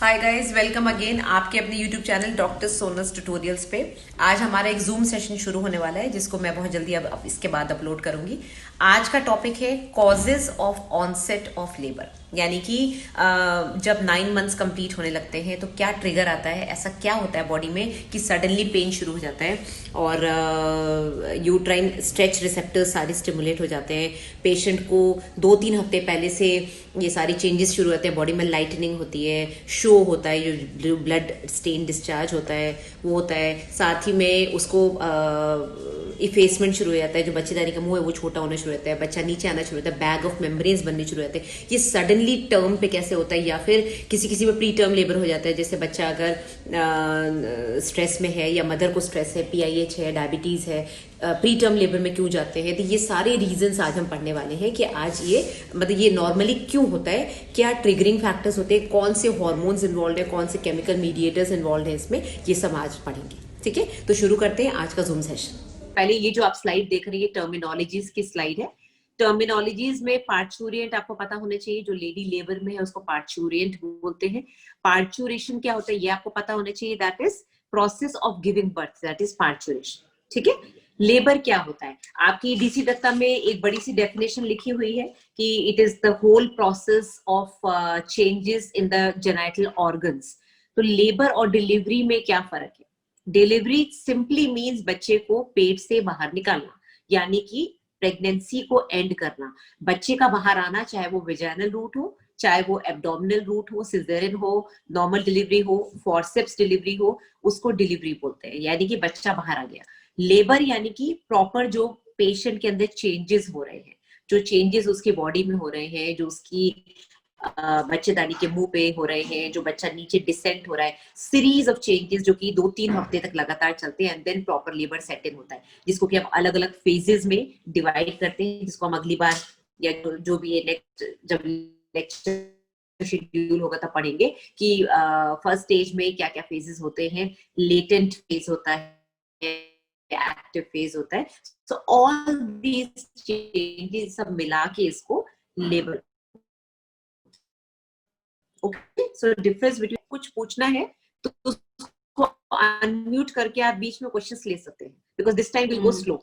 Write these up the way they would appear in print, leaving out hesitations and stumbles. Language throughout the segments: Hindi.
हाय गाइस, वेलकम अगेन आपके अपने यूट्यूब चैनल डॉक्टर सोनस ट्यूटोरियल्स पे। आज हमारा एक जूम सेशन शुरू होने वाला है जिसको मैं बहुत जल्दी अब इसके बाद अपलोड करूंगी। आज का टॉपिक है causes of onset of labour, यानी कि जब 9 मंथ्स कंप्लीट होने लगते हैं तो क्या ट्रिगर आता है, ऐसा क्या होता है बॉडी में कि सडनली पेन शुरू हो जाता है और यूट्राइन स्ट्रेच रिसेप्टर्स सारे स्टिमुलेट हो जाते हैं। पेशेंट को 2-3 हफ्ते पहले से ये सारी चेंजेस शुरू होते हैं, बॉडी में लाइटनिंग होती है, शो होता है, जो ब्लड स्टेन डिस्चार्ज होता है वो होता है। साथ ही में उसको इफेसमेंट शुरू हो जाता है, जो बच्चेदानी का मुंह है वो छोटा होना शुरू होता है, बच्चा नीचे आना शुरू होता है, बैग ऑफ मेम्ब्रेन्स बनने शुरू होते हैं। ये सडनली टर्म पे कैसे होता है, या फिर किसी किसी में प्री टर्म लेबर हो जाता है, जैसे बच्चा अगर स्ट्रेस में है या मदर को स्ट्रेस है, PIH है, डायबिटीज है, प्री टर्म लेबर में क्यों जाते हैं। तो ये सारे रीजंस आज हम पढ़ने वाले हैं कि आज ये मतलब ये नॉर्मली क्यों होता है, क्या ट्रिगरिंग फैक्टर्स होते हैं, कौन से हॉर्मोन्स इन्वॉल्व है, कौन से केमिकल मीडिएटर्स इन्वॉल्व है इसमें, ये सब आज पढ़ेंगे। ठीक है, तो शुरू करते हैं आज का जूम सेशन। पहले ये जो आप स्लाइड देख रही है टर्मिनोलॉजीज की स्लाइड है। टर्मिनोलॉजीज में पार्चुरिएंट आपको पता होना चाहिए, जो लेडी लेबर में है उसको पार्चुरिएंट बोलते हैं। पार्चुरेशन क्या होता है ये आपको पता होना चाहिए, that is process of giving birth, that is parturition. ठीक है, लेबर क्या होता है, आपकी DC दत्ता में एक बड़ी सी डेफिनेशन लिखी हुई है कि it is the whole process of changes in the genital organs. तो लेबर और डिलीवरी में क्या फर्क है? डिलीवरी सिंपली मीन्स बच्चे को पेट से बाहर निकालना, यानी कि प्रेगनेंसी को एंड करना। बच्चे का बाहर आना, चाहे वो वेजाइनल रूट हो, चाहे वो एब्डोमिनल रूट हो, सिजेरियन हो, नॉर्मल डिलीवरी हो, फॉरसेप्स डिलीवरी हो, उसको डिलीवरी बोलते हैं, यानी कि बच्चा बाहर आ गया। लेबर यानी कि प्रॉपर जो पेशेंट के अंदर चेंजेस हो रहे हैं, जो चेंजेस उसकी बॉडी में हो रहे हैं, जो उसकी बच्चेदानी के मुंह पे हो रहे हैं, जो बच्चा नीचे डिसेंट हो रहा है, सीरीज ऑफ चेंजेस जो कि 2-3 हफ्ते तक लगातार चलते हैं, and then proper labour set in होता है, जिसको कि हम अलग अलग फेजेस में डिवाइड करते हैं, जिसको हम अगली बार या जो भी नेक्स्ट जब लेक्चर शेड्यूल होगा तब पढ़ेंगे कि फर्स्ट स्टेज में क्या क्या फेजेस होते हैं, लेटेंट फेज होता है, एक्टिव फेज होता है। सो ऑल दीज चेंजेस सब मिला के इसको labour. Okay, so difference between, कुछ पूछना है तो उसको अनम्यूट करके आप बीच में क्वेश्चंस ले सकते हैं, because this time will go slow.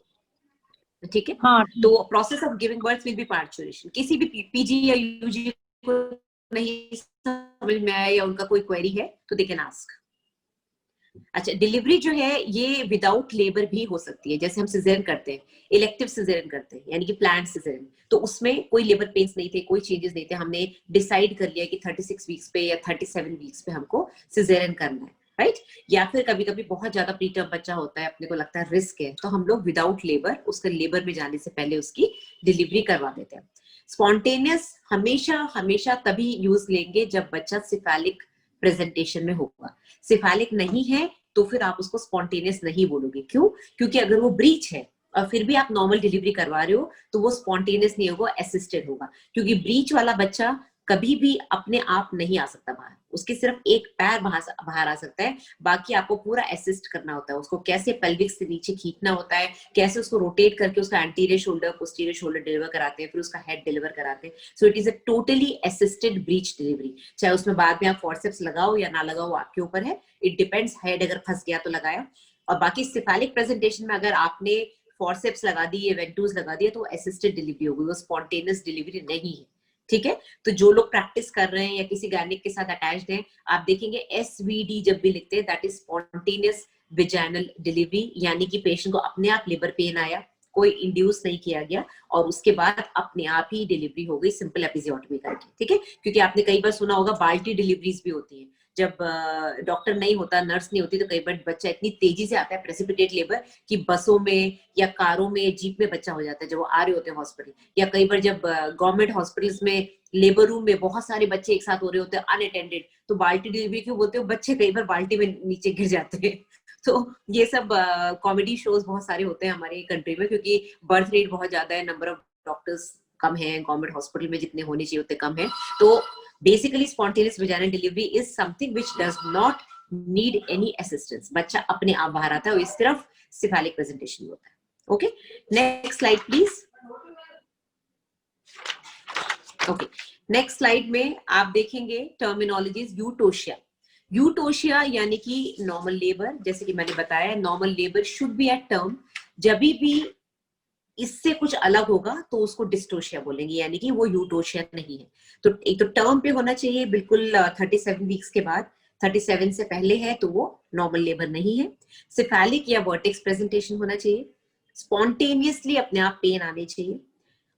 ठीक है, हाँ, तो process of giving birth will be parturition. किसी भी PG या UG को नहीं समझ में आया या उनका कोई क्वेरी है तो दे कैन आस्क। अच्छा, डिलीवरी जो है ये विदाउट लेबर भी हो सकती है, जैसे हम सिजेरियन करते हैं, इलेक्टिव सिजेरियन करते हैं, यानी कि प्लान्ड सिजेरियन, तो उसमें कोई लेबर पेन्स नहीं थे, कोई चेंजेस नहीं थे, हमने डिसाइड कर लिया कि 36 वीक्स पे या 37 वीक्स पे हमको सिजेरियन करना है, राइट। या फिर कभी कभी बहुत ज्यादा प्रीटर्म बच्चा होता है, अपने को लगता है रिस्क है, तो हम लोग विदाउट लेबर, उसके लेबर में जाने से पहले उसकी डिलीवरी करवा देते हैं। स्पॉन्टेनियस हमेशा हमेशा तभी यूज लेंगे जब बच्चा सिफेलिक प्रेजेंटेशन में होगा। सिफेलिक नहीं है तो फिर आप उसको स्पॉन्टेनियस नहीं बोलोगे। क्यों? क्योंकि अगर वो ब्रीच है और फिर भी आप नॉर्मल डिलीवरी करवा रहे हो तो वो स्पॉन्टेनियस नहीं होगा, असिस्टेड होगा, क्योंकि ब्रीच वाला बच्चा कभी भी अपने आप नहीं आ सकता बाहर, उसके सिर्फ एक पैर बाहर आ सकता है, बाकी आपको पूरा असिस्ट करना होता है, उसको कैसे पेल्विक से नीचे खींचना होता है, कैसे उसको रोटेट करके उसका anterior shoulder posterior shoulder deliver कराते हैं, फिर उसका हेड डिलीवर कराते हैं। So it is a totally assisted breach delivery, चाहे उसमें बाद में आप फॉरसेप्स लगाओ या ना लगाओ आपके ऊपर है, इट डिपेंड्स। हेड अगर फंस गया तो लगाया, और बाकी सिफेलिक प्रेजेंटेशन में अगर आपने फॉरसेप्स लगा दी या वेंटूज लगा दिया तो असिस्टेड डिलीवरी होगी, वो स्पॉन्टेनियस डिलीवरी नहीं है। ठीक है, तो जो लोग प्रैक्टिस कर रहे हैं या किसी गायनिक के साथ अटैच्ड हैं, आप देखेंगे SVD जब भी लिखते हैं, that is spontaneous vaginal delivery, यानी कि पेशेंट को अपने आप लेबर पेन आया, कोई इंड्यूस नहीं किया गया, और उसके बाद अपने आप ही डिलीवरी हो गई सिंपल एपिजियोटमी करके। ठीक है, क्योंकि आपने कई बार सुना होगा बाल्टी डिलीवरीज भी होती है, जब डॉक्टर नहीं होता, नर्स नहीं होती, तो कई बार बच्चा इतनी तेजी से आता है प्रेसिपिटेट लेबर कि बसों में या कारों में, जीप में बच्चा हो जाता है जब वो आ रहे होते हैं हॉस्पिटल, या कई बार जब गवर्नमेंट हॉस्पिटल्स में लेबर रूम में बहुत सारे बच्चे एक साथ हो रहे होते हैं अनअटेंडेड, तो बाल्टी डिलीवरी क्यों बोलते हो, बच्चे कई बार बाल्टी में नीचे गिर जाते हैं। तो ये सब कॉमेडी शोज बहुत सारे होते हैं हमारे कंट्री में, क्योंकि बर्थ रेट बहुत ज्यादा है, नंबर ऑफ डॉक्टर्स कम है, गवर्नमेंट हॉस्पिटल में जितने होने चाहिए उतने कम है। तो basically spontaneous vaginal delivery is something which does not need any assistance, बच्चा अपने आप बाहर आता है, और इस तरफ सिफेलिक प्रेजेंटेशन होता है। Okay, next slide please. Okay, next slide में आप देखेंगे टर्मिनोलॉजीज। यूटोशिया, यूटोशिया यानी कि नॉर्मल लेबर, जैसे कि मैंने बताया normal labour should be at term. जब भी इससे कुछ अलग होगा तो उसको डिस्टोशिया बोलेंगे, यानी कि वो यूटोशिया नहीं है। तो एक तो टर्म पे होना चाहिए बिल्कुल 37 वीक्स के बाद, 37 से पहले है तो वो नॉर्मल लेबर नहीं है। सिफेलिक या वर्टेक्स प्रेजेंटेशन होना चाहिए। स्पॉन्टेनियसली अपने आप पेन आने चाहिए।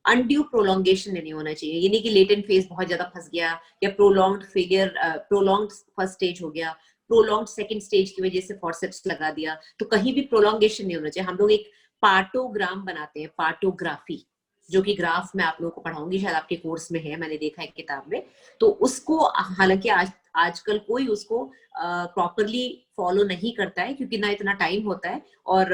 अनड्यू प्रोलोंगेशन नहीं होना चाहिए, यानी कि लेटेंट फेज बहुत ज्यादा फंस गया, या prolonged failure, prolonged first stage हो गया, प्रोलॉन्ग्ड सेकंड स्टेज की वजह से फॉरसेप्स लगा दिया, तो कहीं भी प्रोलॉन्गेशन नहीं होना चाहिए। हम लोग एक पार्टोग्राम बनाते हैं, पार्टोग्राफी, जो कि ग्राफ में आप लोगों को पढ़ाऊंगी, शायद आपके कोर्स में है, मैंने देखा है किताब में। तो उसको हालांकि आजकल कोई उसको प्रॉपरली फॉलो नहीं करता है, क्योंकि ना इतना टाइम होता है। और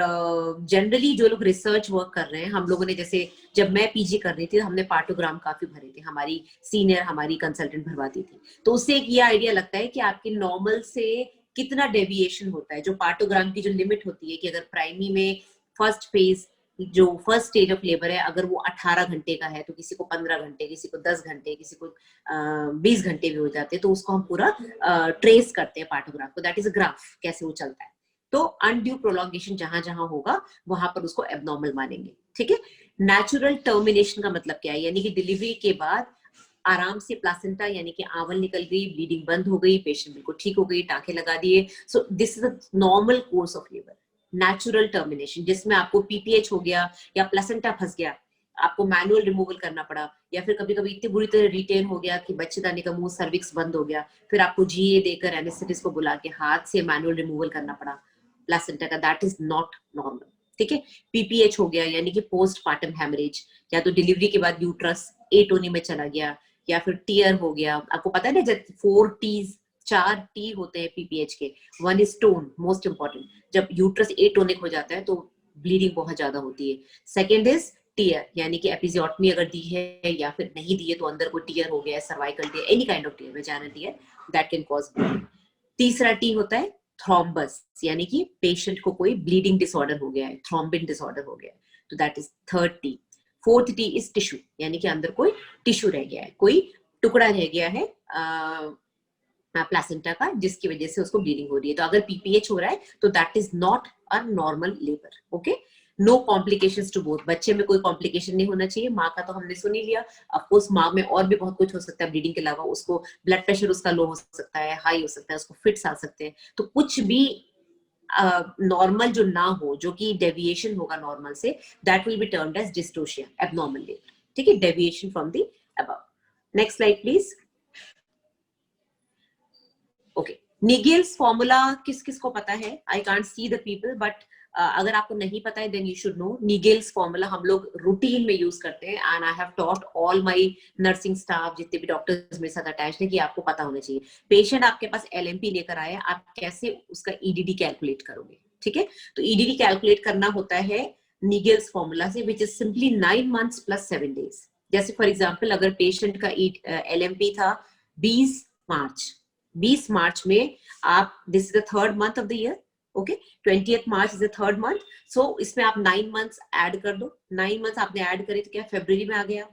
जनरली जो लोग रिसर्च वर्क कर रहे हैं, हम लोगों ने जैसे जब मैं पीजी कर रही थी हमने पार्टोग्राम काफी भरे थे, हमारी सीनियर हमारी कंसल्टेंट भरवाती थी। तो उससे एक ये आइडिया लगता है कि आपके नॉर्मल से कितना डेविएशन होता है। जो पार्टोग्राम की जो लिमिट होती है कि अगर प्राइमरी में फर्स्ट फेज जो फर्स्ट स्टेज ऑफ लेबर है अगर वो 18 घंटे का है, तो किसी को 15 घंटे, किसी को 10 घंटे, किसी को 20 घंटे भी हो जाते हैं, तो उसको हम पूरा ट्रेस करते हैं पार्टोग्राफ को। दैट इज अ ग्राफ, कैसे वो चलता है। तो अनड्यू प्रोलॉन्गेशन जहां जहां होगा वहां पर उसको एबनॉर्मल मानेंगे। ठीक है। नेचुरल टर्मिनेशन का मतलब क्या है, यानी कि डिलीवरी के बाद आराम से प्लासेंटा यानी कि आवल निकल गई, ब्लीडिंग बंद हो गई, पेशेंट बिल्कुल ठीक हो गई, टांके लगा दिए। सो this is a normal course of labour. Natural termination जिसमें आपको पीपीएच हो गया या प्लेसेंटा फंस गया, आपको मैनुअल रिमूवल करना पड़ा, या फिर कभी कभी इतनी बुरी तरह रिटेन हो गया कि बच्चेदानी का मुंह सर्विक्स बंद हो गया, फिर आपको जीए देकर एनेस्थेटिस्ट को बुला के हाथ से मैनुअल रिमूवल करना पड़ा प्लेसेंटा का, दैट इज नॉट नॉर्मल। ठीक है। पीपीएच हो गया यानी कि पोस्ट पार्टम हेमरेज, या तो डिलीवरी के बाद यूट्रस एटोनी में चला गया, या फिर टीयर हो गया। आपको पता है ना जब 4 टीज, 4 टी होते हैं पीपीएच के। One is tone, most important. जब यूट्रस एटोनिक हो जाता है तो ब्लीडिंग बहुत ज्यादा होती है। सेकेंड इज टीयर, यानी कि एपिजियोटमी अगर दी है या फिर नहीं दी है, तो अंदर कोई टीयर हो गया, cervical tear, any kind of tear, vaginal tear, that can cause bleeding. तीसरा टी होता है थ्रोम्बस, यानी कि पेशेंट को कोई ब्लीडिंग डिसऑर्डर हो गया है, थ्रोम्बिन डिसऑर्डर हो गया है, तो that is third T. Fourth T is tissue, यानी कि अंदर कोई टिश्यू रह गया है, कोई टुकड़ा रह गया है प्लासेंटा का, जिसकी वजह से उसको ब्लीडिंग हो रही है। तो अगर पीपीएच हो रहा है तो that is not a normal labour. Okay. No complications to both, बच्चे में कोई कॉम्प्लिकेशन नहीं होना चाहिए। माँ का तो हमने सुन ही लिया, ऑफकोर्स माँ में और भी बहुत कुछ हो सकता है ब्लीडिंग के अलावा, उसको ब्लड प्रेशर उसका लो हो सकता है, हाई हो सकता है, उसको फिट्स आ सकते हैं। तो कुछ भी नॉर्मल जो ना हो, जो कि डेविएशन होगा नॉर्मल से, that will be termed as dystocia, abnormal labour. ठीक है। Deviation from the above. Next slide please. Okay. Naegele's formula किस किस को पता है? I can't see the people, but अगर आपको नहीं पता है then you should know. Naegele's formula हम लोग रूटीन में यूज करते हैं, and I have taught all my nursing staff, जितने भी डॉक्टर्स मेरे साथ अटैच है, कि आपको पता होना चाहिए। पेशेंट आपके पास एलएमपी लेकर आए, आप कैसे उसका ईडीडी कैलकुलेट करोगे? ठीक है। तो ईडीडी कैलकुलेट करना होता है निगेल्स फॉर्मूला से, which is simply 9 months + 7 days। जैसे फॉर एग्जाम्पल अगर पेशेंट का एलएमपी था 20 मार्च, 20 मार्च में आप, this is the third month of the year, okay, 20th March is the third month. So इसमें आप 9 months ऐड कर दो। 9 months आपने ऐड करे तो क्या फरवरी में आ गया?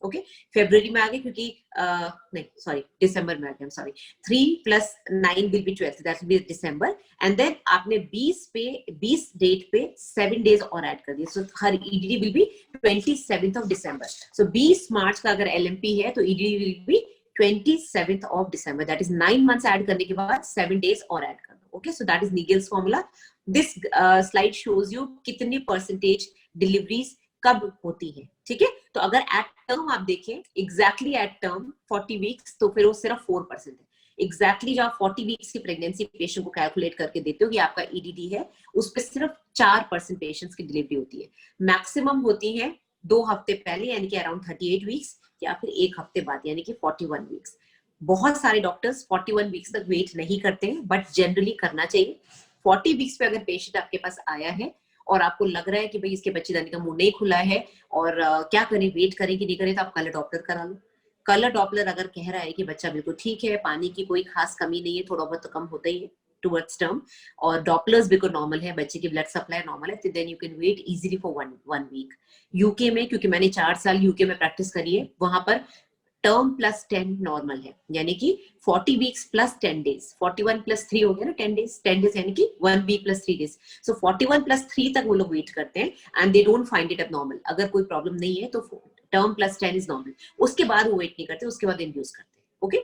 ओके। फरवरी में आ गए, क्योंकि नहीं सॉरी दिसंबर में आ गया, sorry. 3 + 9 will be 12, that will be December. And then आपने 20 डेट पे 7 days और ऐड कर दिए, so her EDD will be 27th of December। So 20 मार्च का अगर एलएमपी है तो EDD will be 27th of December। That is 9 months add करने के बाद 7 days और ऐड कर दो। ओके। So that is Naegele's formula. This slide shows you कितनी परसेंटेज डिलीवरीज कब होती है। ठीक है। तो अगर एट टर्म आप देखें, एग्जैक्टली एट टर्म 40 वीक्स, तो फिर वो सिर्फ 4% है। एग्जैक्टली जब 40 वीक्स की प्रेगनेंसी पेशेंट को कैलकुलेट करके देते हो कि आपका ईडीडी है, उस पर सिर्फ 4% पेशेंट्स की डिलीवरी होती है। मैक्सिमम होती है 2 हफ्ते पहले, यानी कि अराउंड 38 वीक्स, या फिर 1 हफ्ते बाद, यानी कि 41 वीक्स। बहुत सारे डॉक्टर्स 41 वीक्स तक वेट नहीं करते हैं, बट जनरली करना चाहिए। 40 वीक्स पे अगर पेशेंट आपके पास आया है और आपको लग रहा है कि भाई इसके बच्चेदानी का मुंह नहीं खुला है, और क्या करें, वेट करें कि नहीं करें, तो आप कलर डॉपलर करा लो। कलर डॉपलर अगर कह रहा है कि बच्चा बिल्कुल ठीक है, पानी की कोई खास कमी नहीं है, थोड़ा बहुत तो कम होता ही है टुवर्ड्स टर्म, और डॉपलर्स बिल्कुल नॉर्मल है, बच्चे की ब्लड सप्लाई नॉर्मल है, तो then you can wait easily for one week. UK में, क्योंकि मैंने 4 साल यूके में प्रैक्टिस करी है, वहां पर टर्म प्लस 10 नॉर्मल है, यानी कि 40 वीक्स प्लस 10 डेज, 41 प्लस 3 हो गया ना 10 डेज, 10 डेज यानी कि 1 वीक प्लस 3 डेज, सो 41 प्लस 3 तक वो लोग वेट करते हैं and they don't find it abnormal. अगर कोई प्रॉब्लम नहीं है तो टर्म प्लस 10 इज नॉर्मल, उसके बाद वो वेट नहीं करते, उसके बाद इंड्यूस करते हैं। ओके,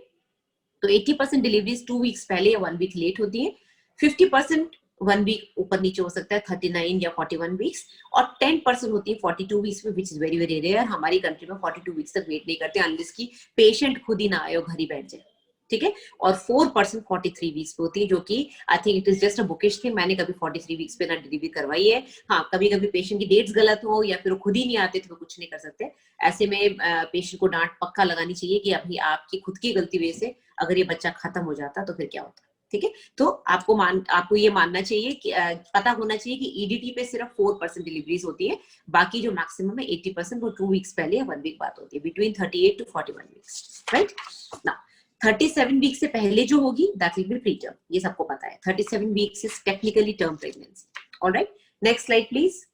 तो 80% डिलीवरीज 2 वीक्स पहले या 1 वीक लेट होती है, 50% 1 वीक ऊपर नीचे हो सकता है 39 या 41 वीक्स, और 10% होती है 42 वीक्स में, which is very very rare. हमारी कंट्री में 42 वीक्स तक वेट नहीं करते अनलेस की पेशेंट खुद ही ना आए और घर ही बैठ जाए, ठीक है। और 4% 43 वीक्स पे होती है, जो कि I think it is just a bookish thing. मैंने कभी 43 वीक्स पे ना डिलीवरी करवाई है। हाँ, कभी कभी पेशेंट की डेट्स गलत हो या फिर वो खुद ही नहीं आते तो कुछ नहीं कर सकते। ऐसे में पेशेंट को डांट पक्का लगानी चाहिए कि अभी आपकी खुद की गलती वजह से अगर ये बच्चा खत्म हो जाता तो फिर क्या होता, ठीक है। तो आपको ये मानना चाहिए कि पता होना चाहिए कि ईडीटी पे सिर्फ 4% डिलीवरीज होती है, बाकी जो मैक्सिमम है 80% वो 2 वीक्स पहले या 1 वीक बाद होती है, between 38 to 41 weeks, right. Now 37 week से पहले जो होगी दैट विल बी प्रीटर्म, ये सबको पता है। 37 weeks is technically term pregnancy. Alright, next slide please.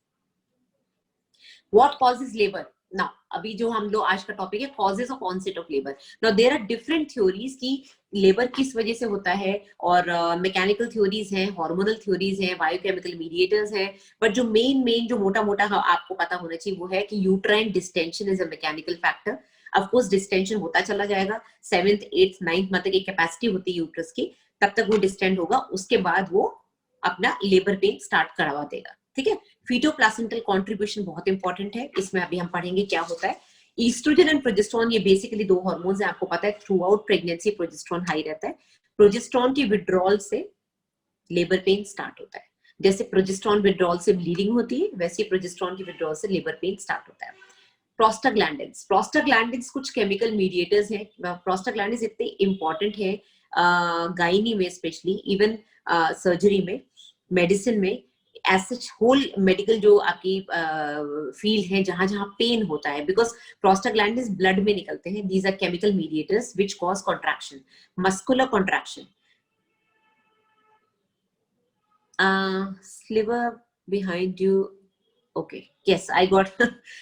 What causes labor? Now, अभी जो हम लोग आज का टॉपिक है causes of onset of labor. Now there are different theories कि लेबर किस वजह से होता है, और मैकेनिकल थ्योरीज हैं, हार्मोनल थ्योरीज हैं, बायोकेमिकल मीडिएटर्स हैं, बट जो मेन जो मोटा मोटा आपको पता होना चाहिए वो है कि uterine distension is a mechanical factor. Of course distension होता चला जाएगा, 7th 8th 9th मंथ की कैपेसिटी होती है यूट्रस की, तब तक वो डिस्टेंड होगा, उसके बाद वो अपना लेबर पेन स्टार्ट करवा देगा, ठीक है। फीटोप्लासेंटल कंट्रीब्यूशन बहुत इंपॉर्टेंट है, इसमें अभी हम पढ़ेंगे क्या होता है। ईस्ट्रोजन एंड प्रोजेस्टेरोन, ये बेसिकली 2 हार्मोन्स हैं, आपको पता है through out pregnancy progesterone high रहता है। प्रोजेस्टेरोन की विड्रॉल से लेबर पेन स्टार्ट होता है। जैसे प्रोजेस्टेरोन विड्रॉल से ब्लीडिंग होती है, वैसे प्रोजेस्टेरोन की विड्रॉल से लेबर पेन स्टार्ट होता है। प्रोस्टाग्लैंडिन्स कुछ केमिकल मीडिएटर्स हैं। प्रोस्टाग्लैंडिन्स इतने इंपॉर्टेंट है गायनी में, स्पेशली इवन सर्जरी में, मेडिसिन में, एज होल मेडिकल जो आपकी फील्ड है जहां जहां पेन होता है, बिकॉज प्रोस्टाग्लैंडिन्स ब्लड में निकलते हैं। These are chemical mediators which cause contraction, muscular contraction. Sliver behind you. Okay, yes, I got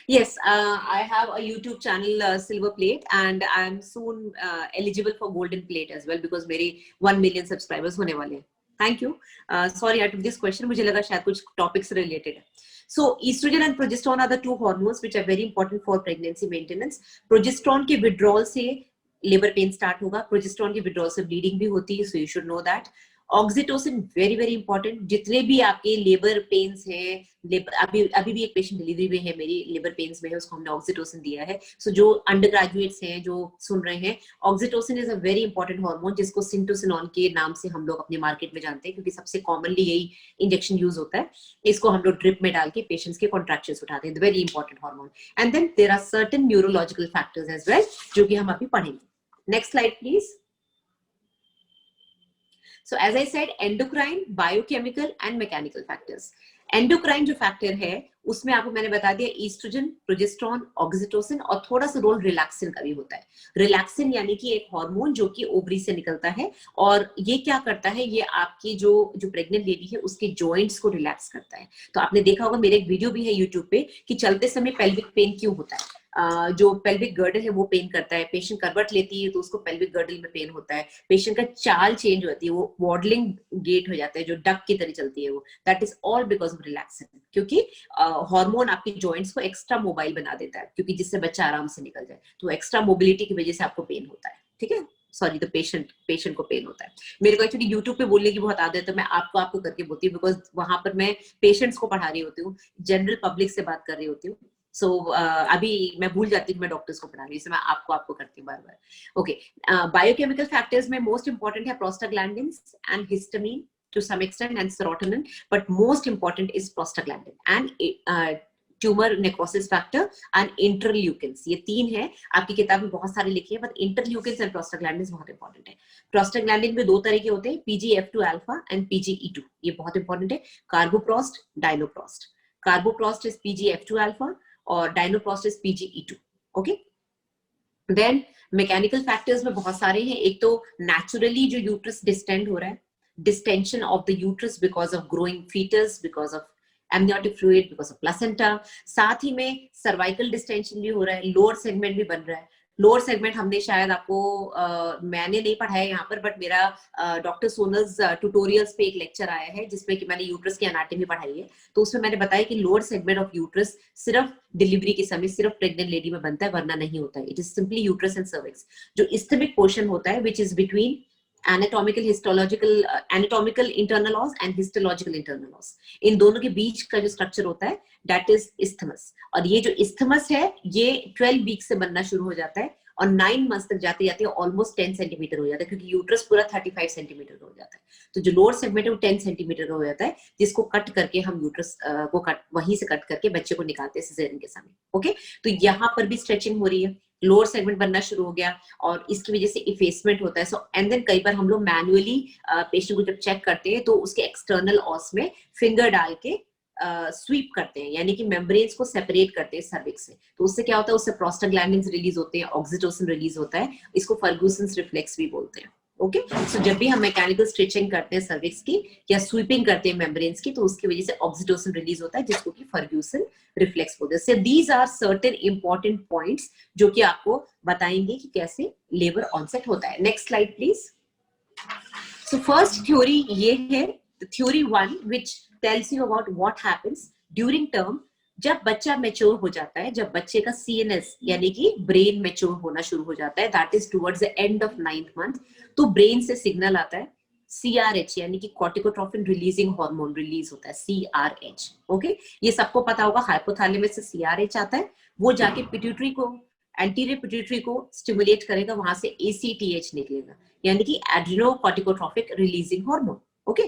yes, I have a YouTube channel, Silver Plate, and I'm soon eligible for Golden Plate as well, because मेरे 1 million subscribers होने वाले हैं। Thank you. Sorry, I took this question. मुझे लगा शायद कुछ topics related है। So, estrogen and progesterone are the 2 hormones which are very important for pregnancy maintenance. Progesterone के withdrawal से labor pain start होगा, progesterone की withdrawal से bleeding भी होती है, so you should know that. Oxytocin very very important. जितने भी आपके लेबर पेन्स हैं, अभी भी एक पेशेंट डिलीवरी में है मेरी, लेबर पेन्स में है, उसको हमने ऑक्सीटोसिन दिया है। सो जो अंडर ग्रेजुएट्स हैं जो सुन रहे हैं, oxytocin is a very important hormone, जिसको सिंटोसिनॉन के नाम से हम लोग अपने मार्केट में जानते हैं, क्योंकि सबसे कॉमनली यही इंजेक्शन यूज होता है। इसको हम लोग ड्रिप में डाल के पेशेंट्स के कॉन्ट्रैक्शंस उठाते हैं, very important hormone. And then there are certain neurological factors as well, जो कि हम अभी पढ़ेंगे। Next slide please. So as I said, endocrine, biochemical and mechanical factors. Endocrine जो फैक्टर है उसमें आपको मैंने बता दिया ईस्ट्रोजन, प्रोजेस्टेरोन, ऑक्सीटोसिन, और थोड़ा सा रोल रिलैक्सिन का भी होता है। रिलैक्सिन यानी कि एक हार्मोन जो कि ओवरी से निकलता है, और ये क्या करता है, ये आपकी जो प्रेग्नेंट लेडी है उसके जॉइंट्स को रिलैक्स करता है। तो आपने देखा होगा, मेरे एक वीडियो भी है यूट्यूब पे, कि चलते समय पेल्विक पेन क्यों होता है। जो पेल्विक गर्डल है वो पेन करता है, पेशेंट करवट लेती है तो उसको पेल्विक गर्डल में पेन होता है, पेशेंट का चाल चेंज होती है, वो वॉडलिंग गेट हो जाता है, जो डक की तरह चलती है वो, that is all because of relaxin. क्योंकि हार्मोन आपकी जॉइंट्स को एक्स्ट्रा मोबाइल बना देता है, क्योंकि जिससे बच्चा आराम से निकल जाए, तो एक्स्ट्रा मोबिलिटी की वजह से आपको पेन होता है, ठीक है। सॉरी, द पेशेंट को पेन होता है। मेरे को एक्चुअली यूट्यूब पे बोलने की बहुत आदत है, मैं आपको करके बोलती हूँ, बिकॉज वहां पर मैं पेशेंट्स को पढ़ा रही होती हूँ, जनरल पब्लिक से बात कर रही होती हूँ। सो अभी मैं भूल जाती हूँ मैं डॉक्टर्स को पढ़ा रही हूँ, मैं आपको करती हूँ बार बार। ओके, बायोकेमिकल फैक्टर्स में मोस्ट इंपॉर्टेंट है prostaglandins and histamine to some extent and serotonin, but most important is prostaglandin and tumor necrosis factor and interleukins। ये 3 है, आपकी किताब में बहुत सारे लिखे हैं, but interleukins and prostaglandins बहुत इंपॉर्टेंट है। प्रोस्टाग्लैंडिन में 2 तरह के होते हैं, PGF2 अल्फा एंड PGE2, ये बहुत इंपॉर्टेंट है। कार्बोप्रोस्ट, डायनोप्रोस्ट। कार्बोप्रोस्ट इज PGF2 अल्फा और dinoprost is PGE2। Okay, then mechanical factors में बहुत सारे हैं। एक तो नेचुरली जो यूट्रस डिस्टेंड हो रहा है, distension of the uterus because of growing fetus, because of amniotic fluid, because of placenta। साथ ही में cervical distension भी हो रहा है, lower segment भी बन रहा है। लोअर सेगमेंट हमने शायद आपको मैंने नहीं पढ़ाया यहाँ पर, बट मेरा डॉक्टर सोनल्स ट्यूटोरियल्स पे एक लेक्चर आया है जिसमें कि मैंने यूट्रस की एनाटॉमी पढ़ाई है। तो उसमें मैंने बताया कि लोअर सेगमेंट ऑफ यूट्रस सिर्फ डिलीवरी के समय सिर्फ प्रेग्नेंट लेडी में बनता है, वरना नहीं होता है। It is simply uterus and cervix. जो इस्थमिक पोर्शन होता है which is between anatomical histological anatomical internal os and histological internal os, इन दोनों के बीच का जो स्ट्रक्चर होता है दैट इज isthmus। और ये जो isthmus है ये 12 वीक से बनना शुरू हो जाता है और 9 मंथ्स तक जाते जाते ऑलमोस्ट 10 सेंटीमीटर हो जाता है, क्योंकि यूट्रस पूरा 35 सेंटीमीटर हो जाता है। तो जो लोअर सेगमेंट है वो 10 सेंटीमीटर हो जाता है, जिसको कट करके हम यूट्रस को कट वहीं से कट करके बच्चे को निकालते हैं सिजेरियन के समय। ओके, तो यहाँ पर भी स्ट्रेचिंग हो रही है, लोअर सेगमेंट बनना शुरू हो गया और इसकी वजह से इफेसमेंट होता है। सो एंड देन कई बार हम लोग मैनुअली पेशेंट को जब चेक करते हैं तो उसके एक्सटर्नल ऑस में फिंगर डाल के स्वीप करते हैं, यानी कि मेम्ब्रेन्स को सेपरेट करते हैं सर्विक्स से। तो उससे क्या होता है, उससे प्रोस्टाग्लैंडिन्स रिलीज होते हैं, ऑक्सीटोसिन रिलीज होता है, इसको फर्गुसन्स रिफ्लेक्स भी बोलते हैं। ओके, सो जब भी हम मैकेनिकल स्ट्रेचिंग करते हैं सर्विक्स की या स्वीपिंग करते हैं मेम्ब्रेन्स की, तो उसकी वजह से ऑक्सीटोसिन रिलीज होता है, जिसको कि फर्गुसन रिफ्लेक्स बोलते हैं। So these are certain important points जो कि आपको बताएंगे कि कैसे लेबर ऑनसेट होता है। Next slide please. So first theory ये है, theory 1 which tells you about what happens during term। जब बच्चा मैच्योर हो जाता है, जब बच्चे का CNS यानी कि ब्रेन मैच्योर होना शुरू हो जाता है, that is towards the end of 9th month, तो ब्रेन से सिग्नल आता है CRH यानी कि कॉर्टिकोट्रोफिन रिलीजिंग हार्मोन रिलीज होता है, CRH। ओके, ये सबको पता होगा, हाइपोथैलेमस से CRH आता है, वो जाके पिट्यूटरी को, एंटीरियर पिट्यूटरी को स्टिमुलेट करेगा, वहां से ACTH निकलेगा यानी कि adrenocorticotrophic releasing hormone. Okay,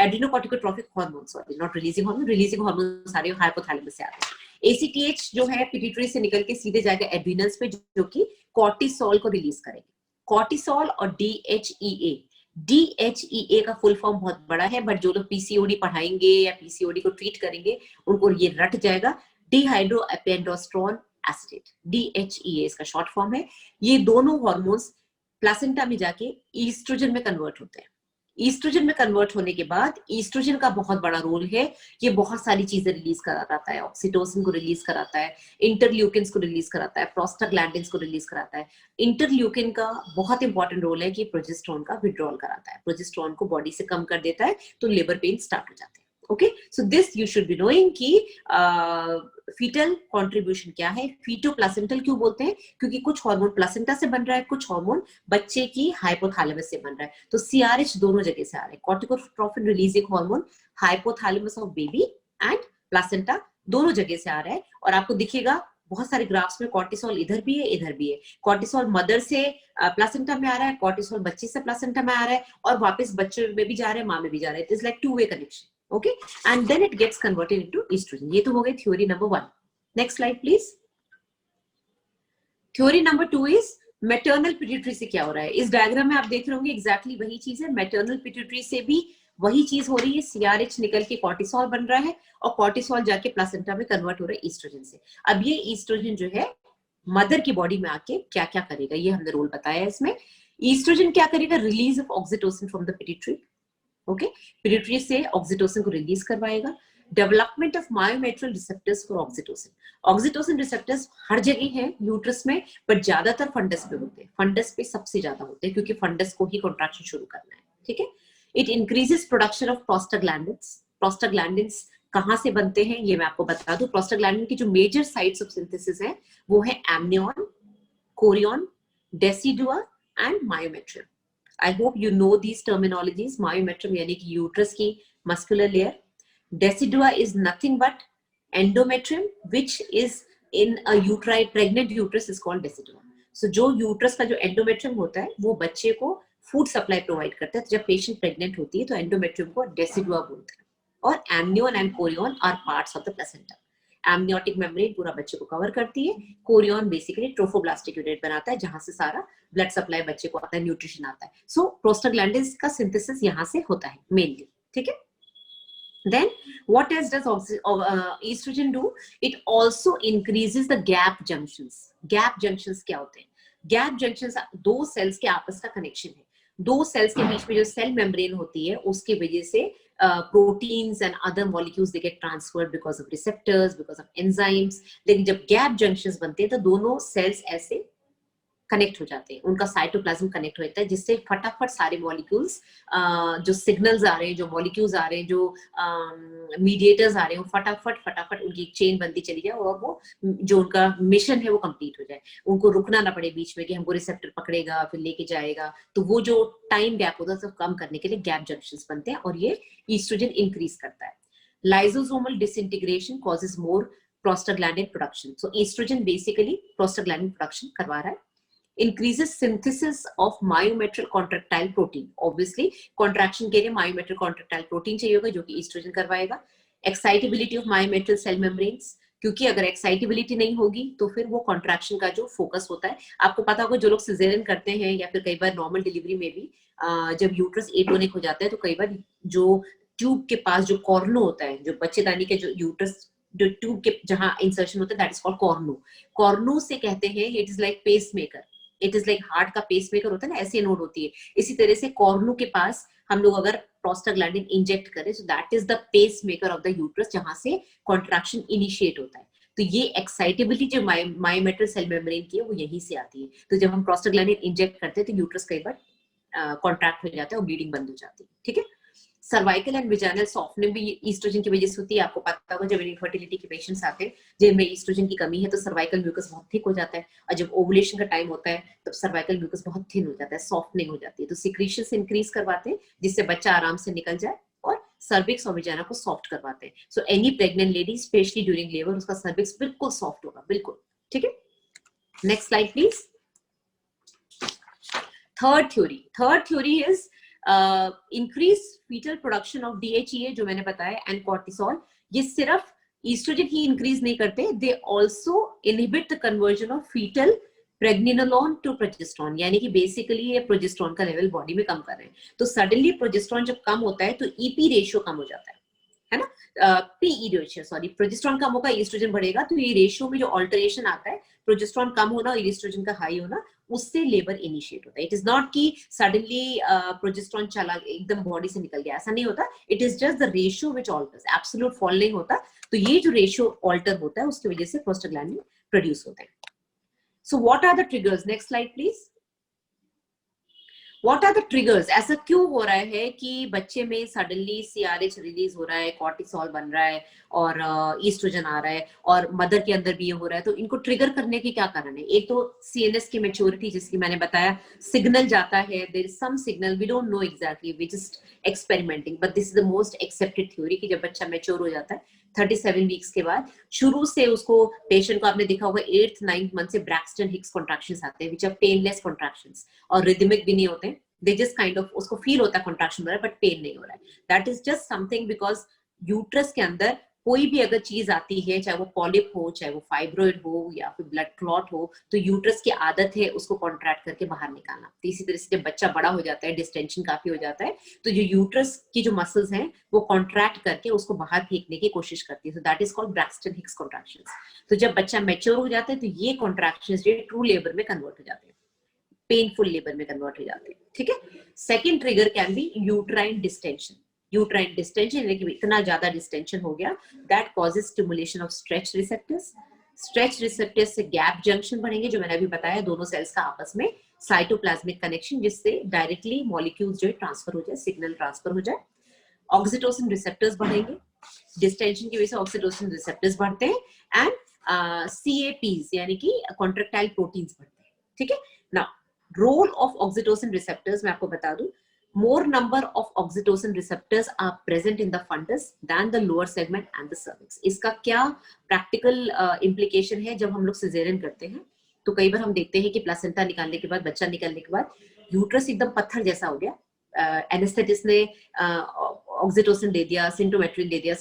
adrenocorticotrophic hormone, sorry not releasing hormone, releasing hormone सारे हाइपोथैलेमस से आते हैं। ACTH जो है पिट्यूटरी से निकल के सीधे जाएगा एड्रिनल्स पे, जो कि कॉर्टिसोल को रिलीज करेंगे। कॉर्टिसोल और DHEA, DHEA का फुल फॉर्म बहुत बड़ा है, बट जो लोग PCOD पढ़ाएंगे या PCOD को ट्रीट करेंगे उनको ये रट जाएगा, डिहाइड्रो एपेंडोस्टेरोन एसिड, DHEA इसका शॉर्ट फॉर्म है। ये दोनों हार्मोन्स प्लासेंटा में जाके ईस्ट्रोजन में कन्वर्ट होते हैं। ईस्ट्रोजन में कन्वर्ट होने के बाद ईस्ट्रोजन का बहुत बड़ा रोल है, ये बहुत सारी चीजें रिलीज कराता है, ऑक्सीटोसिन को रिलीज कराता है, इंटरल्यूकिन्स को रिलीज कराता है, प्रोस्टाग्लैंडिन्स को रिलीज कराता है। इंटरल्यूकिन का बहुत इंपॉर्टेंट रोल है कि प्रोजेस्टेरोन का विड्रॉल कराता है, प्रोजेस्टेरोन को बॉडी से कम कर देता है, तो लेबर पेन स्टार्ट हो जाते हैं। Okay, so this you should be knowing कि फीटल कंट्रीब्यूशन क्या है। फीटो प्लासेंटल क्यों बोलते हैं, क्योंकि कुछ हार्मोन प्लासेंटा से बन रहा है, कुछ हार्मोन बच्चे की हाइपोथैलेमस से बन रहा है। तो CRH दोनों जगह से आ रहा है, corticotrophin releasing hormone, hypothalamus of baby and placenta दोनों जगह से आ रहा है। और आपको दिखेगा बहुत सारे ग्राफ्स में कॉर्टिसोल इधर भी है इधर भी है, कॉर्टिसोल मदर से प्लासेंटा में आ रहा है, कॉर्टिसोल बच्चे से प्लासेंटा में आ रहा है, और वापस बच्चे में भी जा रहा है, माँ में भी जा रहा है। It is like two way connection. Okay, and then it gets converted into estrogen। ये तो हो गई theory number 1। Next slide please. Theory number 2 is maternal pituitary से क्या हो रहा है। इस डायग्राम में आप देख रहे होंगे एग्जैक्टली वही चीज है, मैटरनल पिट्यूटरी से भी वही चीज हो रही है। CRH निकल के कॉर्टिसोल बन रहा है और कॉर्टिसोल जाके प्लासेंटा में कन्वर्ट हो रहा है ईस्ट्रोजन से। अब ये ईस्ट्रोजन जो है मदर की बॉडी में आके क्या क्या करेगा, ये हमने रोल बताया है इसमें। ईस्ट्रोजन क्या करेगा, release of oxytocin from the pituitary. Okay, pituitary से ऑक्सीटोसिन को रिलीज करवाएगा। Development of myometrial receptors for oxytocin. Oxytocin receptors हर जगह है यूट्रस में, बट ज्यादातर फंडस पे होते हैं, फंडस पे सबसे ज्यादा होते हैं, क्योंकि फंडस को ही कॉन्ट्रैक्शन शुरू करना है। ठीक है, it increases production of prostaglandins. Prostaglandins कहाँ से बनते हैं ये मैं आपको बता दूं। प्रोस्टाग्लैंडिन की जो मेजर साइट्स ऑफ सिंथेसिस है वो है amnion, Korean, decidua and myometrium. I hope you know these terminologies। Myometrium यानी कि यूट्रस की muscular layer, decidua is nothing but endometrium which is in a uterine pregnant uterus is called decidua। So जो यूट्रस का जो एंडोमेट्रियम होता है वो बच्चे को फूड सप्लाई प्रोवाइड करता है। तो जब पेशेंट प्रेग्नेंट होती है तो एंडोमेट्रियम को डेसिडुआ बोलते हैं। और amnion and chorion are parts of the placenta. Amniotic membrane पूरा बच्चे को कवर करती है, कोरियन बेसिकली ट्रोफोब्लास्टिक यूनिट बनाता है जहां से सारा ब्लड सप्लाई बच्चे को आता है, न्यूट्रिशन आता है। सो प्रोस्टाग्लैंडिन्स का सिंथेसिस यहां से होता है मेनली। ठीक है, then what else does estrogen do? It also increases the gap junctions। gap junctions क्या होते हैं? gap junctions दो सेल्स के आपस का कनेक्शन है। दो सेल्स के बीच में जो सेल मेम्ब्रेन होती है उसकी वजह से proteins and other molecules they get transferred because of receptors, because of enzymes। लेकिन जब gap junctions बनते हैं तो दोनों सेल्स ऐसे कनेक्ट हो जाते हैं, उनका साइटोप्लाज्म कनेक्ट होता है, जिससे फटाफट सारे मॉलिक्यूल्स जो सिग्नल्स आ रहे हैं, जो मॉलिक्यूल्स आ रहे हैं, जो मीडिएटर्स आ रहे हैं, फटाफट फटाफट उनकी चेन बनती चली जाए और वो जो उनका मिशन है वो कंप्लीट हो जाए, उनको रुकना ना पड़े बीच में कि हमको रिसेप्टर पकड़ेगा फिर लेके जाएगा। तो वो जो टाइम गैप होता है सब कम करने के लिए गैप जंक्शंस बनते हैं और ये ईस्ट्रोजन इंक्रीज करता है। Lysosomal disintegration causes more prostaglandin production. So oestrogen basically prostaglandin production करवा रहा है। Increases synthesis of myometrial contractile protein. Obviously, contraction के लिए myometrial contractile protein चाहिए होगा जो कि estrogen करवाएगा. Excitability of myometrial cell membranes. क्योंकि अगर एक्साइटेबिलिटी नहीं होगी तो फिर वो कॉन्ट्रैक्शन का जो फोकस होता है, आपको पता होगा जो लोग सिजेरियन करते हैं या फिर कई बार नॉर्मल डिलीवरी में भी जब यूट्रस एटोनिक हो जाता है तो कई बार जो ट्यूब के पास जो कॉर्नो होता है, जो बच्चेदानी के जो यूट्रस जो ट्यूब के जहां इंसर्शन होता है that is called cornu. Cornu से कहते हैं it is like pacemaker, it is like heart का पेस मेकर होता है ना, ऐसे नोड होती है. इसी तरह से कॉर्नो के पास हम लोग अगर प्रोस्टाग्लैंडिन इंजेक्ट करें so that is the pacemaker of the uterus जहां से कॉन्ट्रैक्शन इनिशिएट होता है. तो ये एक्साइटेबिलिटी जो मायोमेट्रियल सेल मेम्ब्रेन की है वो यहीं से आती है. तो जब हम प्रोस्टाग्लैंडिन इंजेक्ट करते हैं तो यूट्रस कई बार कॉन्ट्रैक्ट हो जाता है और ब्लीडिंग बंद हो जाती है. ठीक है. सर्वाइकल एंड विजाइनल सॉफ्टनिंग भी ईस्ट्रोजन की वजह से होती है. आपको पता होगा जब इनफर्टिलिटी के पेशेंट्स आते हैं जिनमें ईस्ट्रोजन की कमी है तो सर्वाइकल म्यूकस बहुत थिक हो जाता है और जब ओवुलेशन का टाइम होता है तब सर्वाइकल म्यूकस बहुत थिन हो जाता है, सॉफ्टनिंग हो जाती है. तो सिक्रीशंस इंक्रीज करवाते हैं जिससे बच्चा आराम से निकल जाए और सर्विक्स और विजाइना को सॉफ्ट करवाते हैं. So any pregnant lady specially during labour उसका सर्विक्स बिल्कुल सॉफ्ट होगा, बिल्कुल. ठीक है. Next slide please. Third theory is increase fetal production of DHEA जो मैंने बताया एंड कॉर्टिसोल. ये सिर्फ ईस्ट्रोजन ही इंक्रीज नहीं करते, they also inhibit the conversion of foetal pregnenolone to progesterone. यानी कि बेसिकली ये प्रोजेस्टेरोन का लेवल बॉडी में कम कर रहे हैं. तो सडनली प्रोजेस्टेरोन जब कम होता है तो EP रेशियो कम हो जाता है ना. PE रेशियो सॉरी, प्रोजेस्टेरोन कम होगा ईस्ट्रोजन बढ़ेगा तो ये रेशियो में जो ऑल्टरेशन आता है, प्रोजेस्टेरोन कम होना और ईस्ट्रोजन का हाई होना, उससे लेबर इनिशिएट होता है. इट इज नॉट कि सडनली प्रोजेस्टेरोन चला एकदम बॉडी से निकल गया, ऐसा नहीं होता. It is just the ratio which alters, absolute fall नहीं होता. तो ये जो रेशियो ऑल्टर होता है उसकी वजह से प्रोस्टाग्लैंडिन प्रोड्यूस होते हैं. So what are the triggers? Next slide please. What are the triggers? ऐसा क्यों हो रहा है कि बच्चे में सडनली CRH रिलीज हो रहा है, कॉर्टिसोल बन रहा है और ईस्ट्रोजन आ रहा है और मदर के अंदर भी ये हो रहा है. तो इनको ट्रिगर करने के क्या कारण है? एक तो CNS की मैच्योरिटी जिसकी मैंने बताया, सिग्नल जाता है, there is some signal, we don't know exactly, we just experimenting, but this is the most accepted theory कि जब बच्चा मैच्योर हो जाता है 37 वीक्स के बाद, शुरू से उसको, पेशेंट को आपने देखा होगा 8th 9th मंथ से ब्रैक्सटन हिक्स कॉन्ट्रैक्शंस आते हैं, विच आर पेनलेस कॉन्ट्रैक्शंस और रिदमिक भी नहीं होते हैं. They just kind of उसको फील होता है कॉन्ट्रैक्शन हो रहा है बट पेन नहीं हो रहा है. That is just something because uterus के अंदर कोई भी अगर चीज आती है, चाहे वो पॉलिप हो, चाहे वो फाइब्रॉइड हो या फिर ब्लड क्लॉट हो, तो यूट्रस की आदत है उसको कॉन्ट्रैक्ट करके बाहर निकालना. तो इसी तरह से जब बच्चा बड़ा हो जाता है, डिस्टेंशन काफी हो जाता है, तो जो यूट्रस की जो मसल्स हैं वो कॉन्ट्रैक्ट करके उसको बाहर फेंकने की कोशिश करती है. सो that is called Braxton Hicks contractions. तो जब बच्चा मैच्योर हो जाता है तो ये कॉन्ट्रैक्शंस जो ट्रू लेबर में कन्वर्ट हो जाते हैं, पेनफुल लेबर में कन्वर्ट हो जाते हैं. ठीक है. Second trigger can be uterine distension. Uterine distension यानी कि इतना ज्यादा डिस्टेंशन हो गया, that causes stimulation of stretch receptors. Stretch receptors से गैप जंक्शन बनेंगे जो मैंने अभी बताया, दोनों सेल्स का आपस में साइटोप्लाज्मिक कनेक्शन, जिससे डायरेक्टली मॉलिक्यूल्स जो है ट्रांसफर हो जाए, सिग्नल ट्रांसफर हो जाए. ऑक्सीटोसिन रिसेप्टर्स बढ़ेंगे, डिस्टेंशन की वजह से ऑक्सीटोसिन रिसेप्टर्स बढ़ते हैं एंड CAPs यानी कि कॉन्ट्रैक्टाइल प्रोटीन्स बढ़ते हैं. ठीक है. Now role of oxytocin receptors मैं आपको बता दूं, more number of oxytocin receptors are present in the fundus than the lower segment and the cervix. इसका क्या प्रैक्टिकल implication है? जब हम लोग सिजेरियन करते हैं तो कई बार हम देखते हैं कि प्लासेंटा निकालने के बाद, बच्चा निकलने के बाद यूट्रस एकदम पत्थर जैसा हो गया. एनेस्थेटिस्ट ने ऑक्सीटोसिन दे दिया, सिंटोमेट्रिन दे दिया,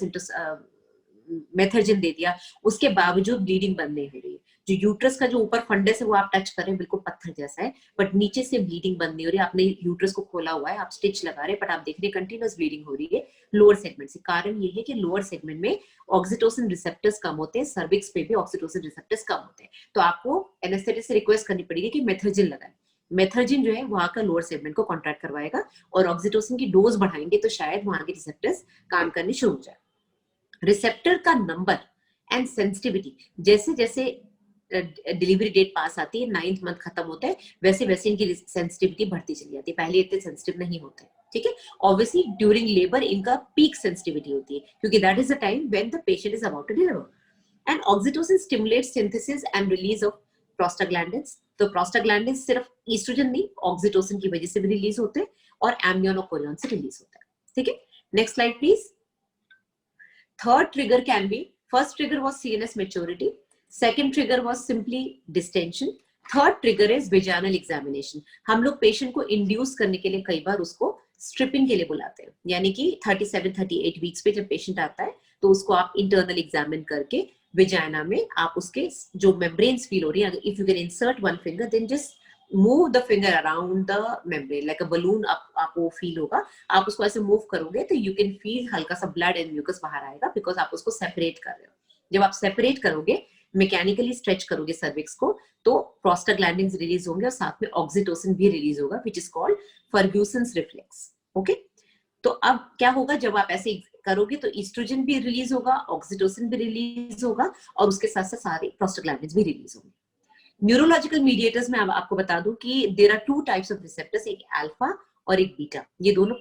मेथर्जिन दे दिया, उसके बावजूद ब्लीडिंग बंद नहीं हो रही है. जो यूट्रस का जो ऊपर फंडस है वो आप टच करें बिल्कुल पत्थर जैसा है, बट नीचे से ब्लीडिंग बंद नहीं हो रही. आपने यूट्रस को खोला हुआ है, आप स्टिच लगा रहे हैं, बट आप देख रहे हैं कंटिन्यूअस ब्लीडिंग हो रही है लोअर सेगमेंट से. कारण ये है कि लोअर सेगमेंट में ऑक्सीटोसिन रिसेप्टर्स कम होते हैं, सर्विक्स पे भी ऑक्सीटोसिन रिसेप्टर्स कम होते हैं. तो आपको एनेस्थेटिस्ट से रिक्वेस्ट करनी पड़ेगी कि मेथर्जिन लगाएं. मेथर्जिन जो है वहां का लोअर सेगमेंट को कॉन्ट्रैक्ट करवाएगा और ऑक्सीटोसिन की डोज बढ़ाएंगे तो शायद वहां के रिसेप्टर्स काम करने शुरू हो जाए. रिसेप्टर का नंबर एंड सेंसिटिविटी जैसे जैसे डिलीवरी डेट पास आती है, 9th मंथ खत्म होता है, वैसे वैसे इनकी सेंसिटिविटी बढ़ती चली जाती है, पहले इतने सेंसिटिव नहीं होते, ठीक है। ऑब्वियसली ड्यूरिंग लेबर इनका पीक सेंसिटिविटी होती है, क्योंकि that is the time when the patient is about to deliver. And oxytocin stimulates synthesis and release of prostaglandins. तो प्रोस्टाग्लैंडिन्स सिर्फ ईस्ट्रोजन नहीं, ऑक्सीटोसिन की वजह से भी रिलीज होते हैं और एम्नियन और कोरियन से रिलीज होता है, ठीक है। Next slide please. Third trigger can be, first trigger was CNS maturity, second trigger was simply distension, third trigger is vaginal examination. हम लोग पेशेंट को इंड्यूस करने के लिए कई बार उसको स्ट्रिपिंग के लिए बुलाते हैं, यानी कि 37-38 वीक्स पे जब पेशेंट आता है तो उसको आप इंटरनल एग्जामिन करके विजाइना में आप उसके जो मेम्ब्रेन्स फील हो रही है, if you can insert one finger then just move the finger around the membrane like a balloon, आपको फील होगा, आप उसको ऐसे मूव करोगे तो यू कैन फील हल्का सा ब्लड एंड म्यूकस बाहर आएगा, बिकॉज आप उसको सेपरेट कर रहे हो। जब आप सेपरेट करोगे, मैकेनिकली स्ट्रेच करोगे सर्विक्स को, तो प्रोस्टाग्लैंडिन्स रिलीज होंगे और साथ में ऑक्सीटोसिन भी रिलीज होगा, which is called Ferguson's reflex, okay. तो अब क्या होगा, जब आप ऐसे करोगे तो ईस्ट्रोजन भी रिलीज होगा, ऑक्सीटोसिन भी रिलीज होगा और उसके साथ साथ सारे प्रोस्टाग्लैंडिन्स भी रिलीज होंगे। न्यूरोलॉजिकल मीडिएटर्स में आपको बता दूं कि there are two types of receptors, एक अल्फा और एक बीटा। ये दोनों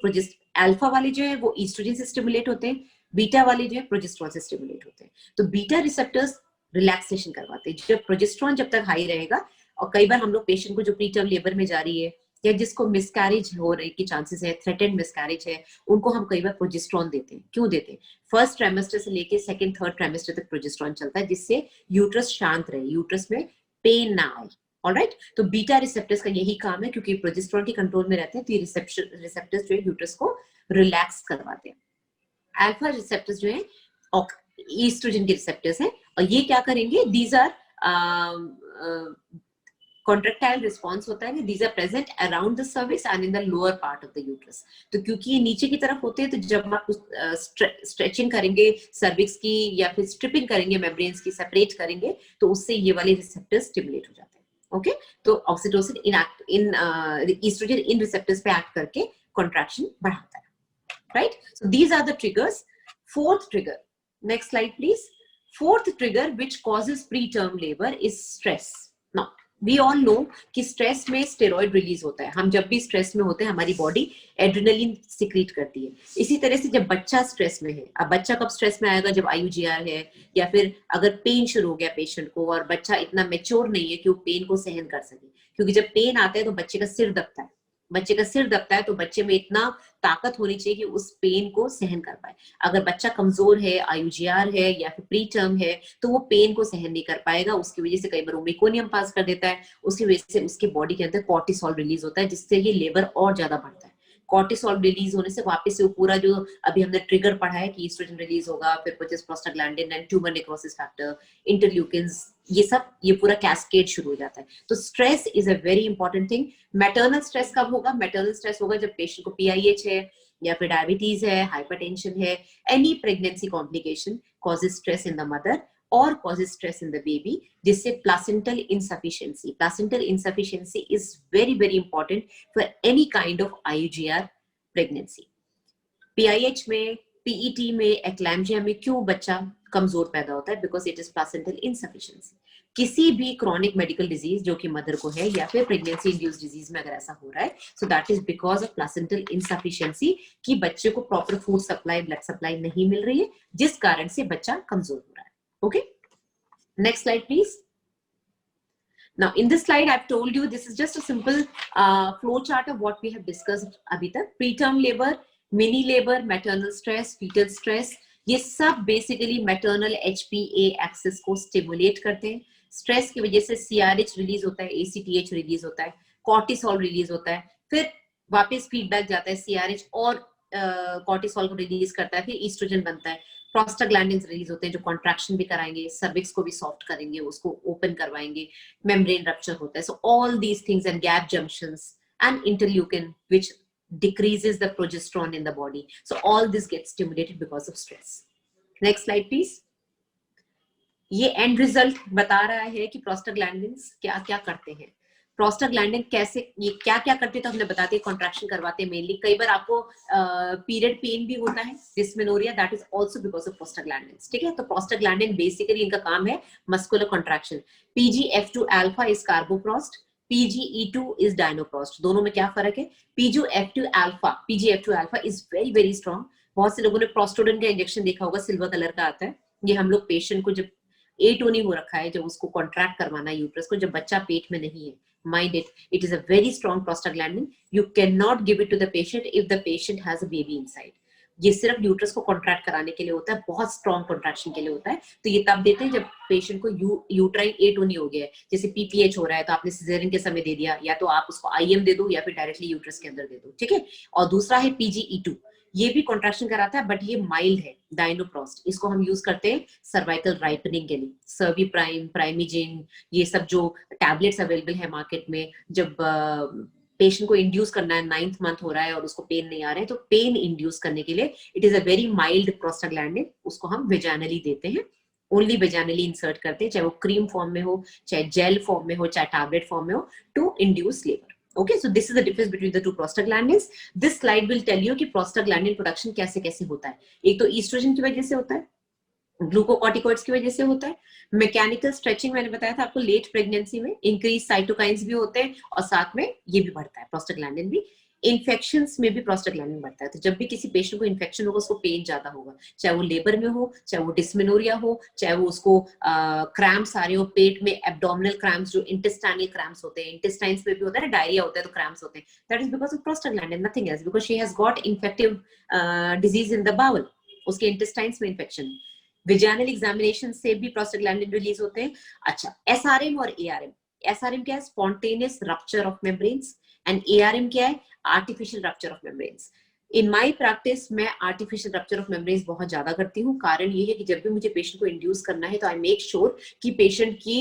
अल्फा वाले जो है वो ईस्ट्रोजन से स्टिमुलेट होते हैं, बीटा वाले जो है प्रोजेस्टेरॉन से स्टिमुलेट होते हैं। तो बीटा रिसेप्टर्स रिलैक्सेशन करवाते हैं, जब प्रोजेस्टेरॉन जब तक हाई रहेगा, और कई बार हम लोग पेशेंट को जो प्रीटर्म लेबर में जा रही है या जिसको मिसकैरेज हो रही की चांसेस है, थ्रेटेंड मिसकैरेज है, उनको हम कई बार प्रोजेस्टेरॉन देते हैं। क्यों देते हैं? फर्स्ट ट्राइमेस्टर से लेके सेकंड थर्ड ट्राइमेस्टर तक प्रोजेस्टेरॉन चलता है, जिससे यूट्रस शांत रहे, यूट्रस में पेन ना आए, ऑलराइट। तो बीटा रिसेप्टर्स का यही काम है, क्योंकि प्रोजेस्टेरॉन के कंट्रोल में रहते हैं, तो ये रिसेप्टर्स जो है यूट्रस को रिलैक्स करवाते हैं। अल्फा रिसेप्टर्स जो है ईस्ट्रोजन के रिसेप्टर्स हैं, और ये क्या करेंगे, दीज आर कॉन्ट्रेक्टाइल रिस्पॉन्स होता है, these are present around the cervix and in the lower part of the uterus. तो क्योंकि ये नीचे की तरफ होते हैं, तो जब आप स्ट्रेचिंग करेंगे सर्विक्स की या फिर स्ट्रिपिंग करेंगे मेम्ब्रेन्स की, सेपरेट करेंगे, तो उससे ये वाले रिसेप्टर्स स्टिमुलेट हो जाते हैं, ओके। तो ऑक्सीटोसिन इन ईस्ट्रोजन इन रिसेप्टर्स पे एक्ट करके कॉन्ट्रैक्शन बढ़ाता है, right? So these are the triggers. Fourth trigger, next slide please. Fourth trigger which causes preterm labor is stress. Now we all know कि stress में steroid release होता है, हम जब भी stress में होते हैं हमारी body adrenaline secrete करती है। इसी तरह से जब बच्चा stress में है, अब बच्चा कब stress में आएगा, जब IUGR है, या फिर अगर पेन शुरू हो गया पेशेंट को और बच्चा इतना मेच्योर नहीं है कि वो पेन को सहन कर सके, क्योंकि जब पेन आता है तो बच्चे का सिर दबता है, बच्चे का सिर दबता है तो बच्चे में इतना ताकत होनी चाहिए कि उस पेन को सहन कर पाए। अगर बच्चा कमजोर है, IUGR है या फिर प्री टर्म है, तो वो पेन को सहन नहीं कर पाएगा, उसकी वजह से कई बार वो मेकोनियम पास कर देता है, उसकी वजह से उसके बॉडी के अंदर कॉर्टिसोल रिलीज होता है, जिससे ये लेबर और ज्यादा बढ़ता है। कॉर्टिसोल रिलीज होने से वापस से वो पूरा जो अभी हमने ट्रिगर पढ़ा है कि ईस्ट्रोजन रिलीज होगा, फिर कुछ prostaglandin and tumour necrosis factor, interleukins, ये पूरा कैस्केड शुरू हो जाता है। तो stress is a very important thing. Maternal stress कब होगा? मैटरनल स्ट्रेस होगा जब पेशेंट को PIH है या फिर डायबिटीज है, हाइपरटेंशन है, any pregnancy complication causes stress in the mother और causes stress in the baby, जिससे placental insufficiency. Placental insufficiency is very very important for any kind of IUGR pregnancy. PIH में, PET में, eclampsia में क्यों बच्चा कमजोर पैदा होता है? Because it is placental insufficiency. किसी भी chronic medical disease जो कि मदर को है या फिर pregnancy induced disease में अगर ऐसा हो रहा है, so that is because of placental insufficiency कि बच्चे को proper food supply, blood supply नहीं मिल रही है, जिस कारण से बच्चा कमजोर हो रहा है। Okay, next slide please. Now in this slide I've told you this is just a simple flow chart of what we have discussed abhi tak. Preterm labor, mini labor, maternal stress, fetal stress, ये सब basically maternal HPA axis को stimulate करते हैं। Stress की वजह से CRH रिलीज होता है, ACTH रिलीज होता है, cortisol रिलीज होता है, फिर वापस फीडबैक जाता है, CRH और cortisol को रिलीज करता है, फिर ईस्ट्रोजन बनता है, प्रोस्टाग्लैंडिन्स रिलीज होते हैं जो कॉन्ट्रैक्शन भी कराएंगे, सर्विक्स को भी सॉफ्ट करेंगे, उसको ओपन करवाएंगे, मेम्ब्रेन रप्चर होता है। So all these things and gap junctions and interleukin which decreases the progesterone in the body. So all this gets stimulated because of stress. Next slide please. ये एंड रिजल्ट बता रहा है कि प्रोस्टाग्लैंडिन्स क्या क्या करते हैं। प्रोस्टाग्लैंडिन कैसे, ये क्या क्या करते हैं तो हमने बताते हैं, कॉन्ट्रैक्शन करवाते हैं मेनली। कई बार आपको पीरियड पेन भी होता है, dysmenorrhoea, that is also because of prostaglandin. ठीक है, तो प्रोस्टाग्लैंडिन बेसिकली इनका काम है muscular contraction. PGF2 alpha is carboprost, PGE2 is dinoprost. दोनों में क्या फर्क है? PGF2 alpha is very very strong. बहुत से लोगों ने प्रोस्टोडिन का इंजेक्शन देखा होगा, सिल्वर कलर का आता है। ये हम लोग पेशेंट को जब एटोनी हो रखा है, जब उसको कॉन्ट्रैक्ट करवाना है यूट्रस को, जब बच्चा पेट में नहीं है, mind it is a very strong prostaglandin. You cannot give it to the patient if the patient has a baby inside. ये सिर्फ यूट्रस को कॉन्ट्रैक्ट कराने के लिए होता है, बहुत स्ट्रॉन्ग कॉन्ट्रैक्शन के लिए होता है। तो ये तब देते हैं जब पेशेंट को यूट्राइन एटोनी हो गया है, जैसे PPH हो रहा है तो आपने सिजेरियन के समय दे दिया, या तो आप उसको IM दे दो या फिर डायरेक्टली यूट्रस के अंदर दे दो। ठीक है, और दूसरा है PGE2, ये भी कॉन्ट्रैक्शन कराता है बट ये माइल्ड है, डायनोप्रोस्ट। इसको हम यूज करते हैं सर्वाइकल राइपनिंग के लिए। सर्वी प्राइम, प्राइमिजिन, ये सब जो टैबलेट्स अवेलेबल है मार्केट में, जब पेशेंट को इंड्यूस करना है, 9th मंथ हो रहा है और उसको पेन नहीं आ रहे हैं, तो पेन इंड्यूस करने के लिए it is a very mild prostaglandin, उसको हम वेजाइनली देते हैं, ओनली वेजाइनली इंसर्ट करते हैं, चाहे वो क्रीम फॉर्म में हो, चाहे जेल फॉर्म में हो, चाहे टैबलेट फॉर्म में हो, to induce labour. Okay, so this is the difference between the two prostaglandins. This slide will tell you कि prostaglandin production कैसे कैसे होता है। एक तो ईस्ट्रोजन की वजह से होता है, ग्लूकोकॉर्टिकॉइड्स की वजह से होता है, मैकेनिकल स्ट्रेचिंग मैंने बताया था आपको लेट प्रेगनेंसी में, इंक्रीज साइटोकाइंस भी होते हैं, और साथ में ये भी बढ़ता है प्रोस्टाग्लैंडिन भी। इन्फेक्शंस में भी प्रोस्टाग्लैंडिन बढ़ता है। तो जब भी किसी पेशेंट को इन्फेक्शन होगा, उसको पेन ज्यादा होगा, चाहे वो लेबर में हो, चाहे वो डिस्मेनोरिया हो, चाहे वो उसको क्रैम्प्स आ रहे हो पेट में, एब्डोमिनल क्रैम्प्स, जो इंटेस्टाइनल क्रैम्प्स होते हैं, इंटेस्टाइन्स में भी होता है ना, डायरिया होता है तो क्रैम्प्स होते हैं, that is because of prostaglandin, nothing else, because she has got infective disease in the bowel, उसके इंटेस्टाइन्स में इन्फेक्शन। विजाइनल एग्जामिनेशन से भी प्रोस्टाग्लैंडिन रिलीज होते हैं। अच्छा, SRM और ARM, SRM क्या है? Spontaneous rupture of membranes, and ARM क्या है? Artificial rupture of membranes. In my practice मैं आर्टिफिशियल रप्चर ऑफ मेम्ब्रेन्स बहुत ज्यादा करती हूँ। कारण ये है कि जब भी मुझे पेशेंट को इंड्यूस करना है तो आई मेक श्योर कि पेशेंट की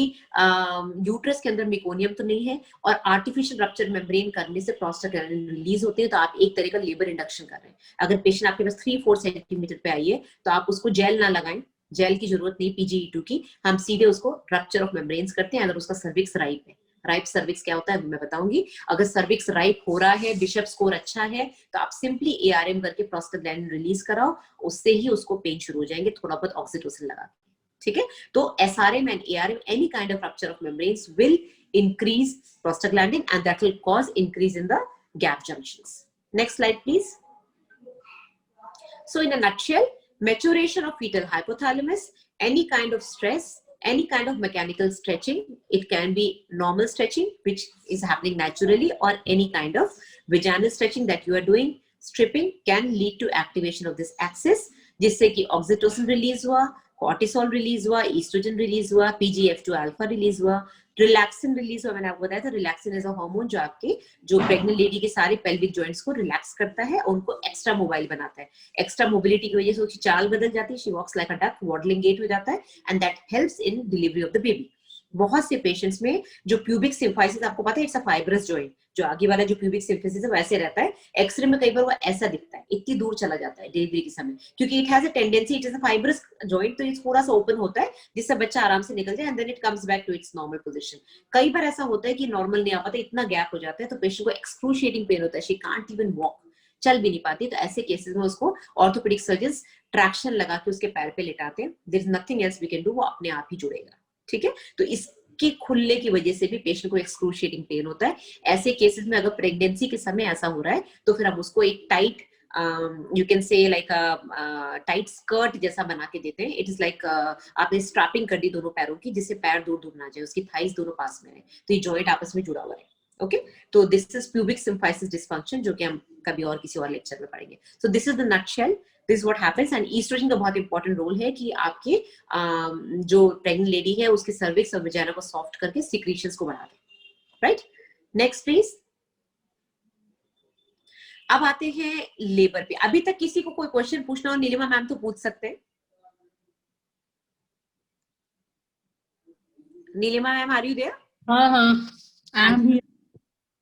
यूट्रस के अंदर मेकोनियम तो नहीं है, और आर्टिफिशियल रप्चर मेम्ब्रेन करने से प्रोस्टाग्लैंडिन रिलीज होते हैं, तो आप एक तरह का लेबर इंडक्शन कर रहे हैं। अगर पेशेंट आपके पास 3-4 सेंटीमीटर पे आई है तो आप उसको जेल ना लगाएं, जेल की जरूरत नहीं PGE2 की, हम सीधे उसको रप्चर ऑफ मेम्ब्रेन्स करते हैं। अगर उसका सर्विक्स राइप है, राइप सर्विक्स क्या होता है मैं बताऊंगी, अगर सर्विक्स राइप हो रहा है, बिशप स्कोर अच्छा है, तो आप सिंपली ARM करके प्रोस्टाग्लैंडिन रिलीज कराओ, उससे ही उसको पेन शुरू हो जाएंगे, थोड़ा बहुत ऑक्सीटोसिन लगा के। ठीक है, तो SRM and ARM, any kind of rupture of membranes will increase prostaglandin and that will cause increase in the gap junctions. Next slide please. So in a nutshell, maturation of fetal hypothalamus, any kind of stress, any kind of mechanical stretching, it can be normal stretching which is happening naturally, or any kind of vaginal stretching that you are doing, stripping can lead to activation of this axis, जिससे कि oxytocin release हुआ, cortisol release हुआ, estrogen release हुआ, PGF2 alpha release हुआ, रिलैक्सिन रिलीज हुआ। मैंने आपको बताया था रिलैक्सिन इज अ हार्मोन जो आपके जो प्रेग्नेंट लेडी के सारे पेल्विक जॉइंट्स को रिलैक्स करता है और उनको एक्स्ट्रा मोबाइल बनाता है। एक्स्ट्रा मोबिलिटी की वजह से उसकी चाल बदल जाती है, she walks like a duck, waddling gait हो जाता है, and that helps in delivery of the baby. बहुत से पेशेंट्स में जो प्यूबिक सिम्फाइसिस, आपको पता है इट्स अ फाइब्रस जॉइंट, जो आगे वाला जो प्यूबिक सिम्फाइसिस है वैसे रहता है, एक्सरे में कई बार वो ऐसा दिखता है, इतनी दूर चला जाता है डिलीवरी के समय, क्योंकि it has a tendency, it is a fibrous joint, तो ये थोड़ा सा ओपन होता है जिससे बच्चा आराम से निकल जाए, and then it comes back to its normal position. कई बार ऐसा होता है कि नॉर्मल नहीं आ पाता, इतना गैप हो जाता है, तो पेशेंट को एक्सक्रूशिएटिंग पेन होता है, शी कांट इवन वॉक, चल भी नहीं पाती। तो ऐसे केसेस में उसको ऑर्थोपेडिक सर्जन्स ट्रैक्शन लगा के उसके पैर पे लेटाते हैं, there is nothing else we can do, वो अपने आप ही जुड़ेगा। ठीक है, तो इसके खुलने की वजह से भी पेशेंट को एक्सक्रूशिएटिंग पेन होता है। ऐसे केसेस में अगर प्रेगनेंसी के समय ऐसा हो रहा है तो फिर हम उसको एक tight you can say like tight skirt जैसा बना के देते हैं। इट इज लाइक आपने स्ट्रैपिंग कर दी दोनों पैरों की, जिससे पैर दूर दूर ना जाए, उसकी थाइस दोनों पास में है, तो ये जॉइंट आपस में जुड़ा हुआ है। ओके, तो this is pubic symphysis dysfunction, जो कि हम कभी और किसी और लेक्चर में पढ़ेंगे। So this is the nutshell, this what happens. And oestrogen का बहुत इंपॉर्टेंट रोल है कि आपके जो प्रेग्नेंट लेडी है उसके सर्विक्स और वजाइना को सॉफ्ट करके सिक्रीशंस को बढ़ा दे। Right, next please. अब आते हैं लेबर पे। अभी तक किसी को कोई क्वेश्चन पूछना हो नीलिमा मैम तो पूछ सकते हैं। Neelima ma'am are you there? हाँ,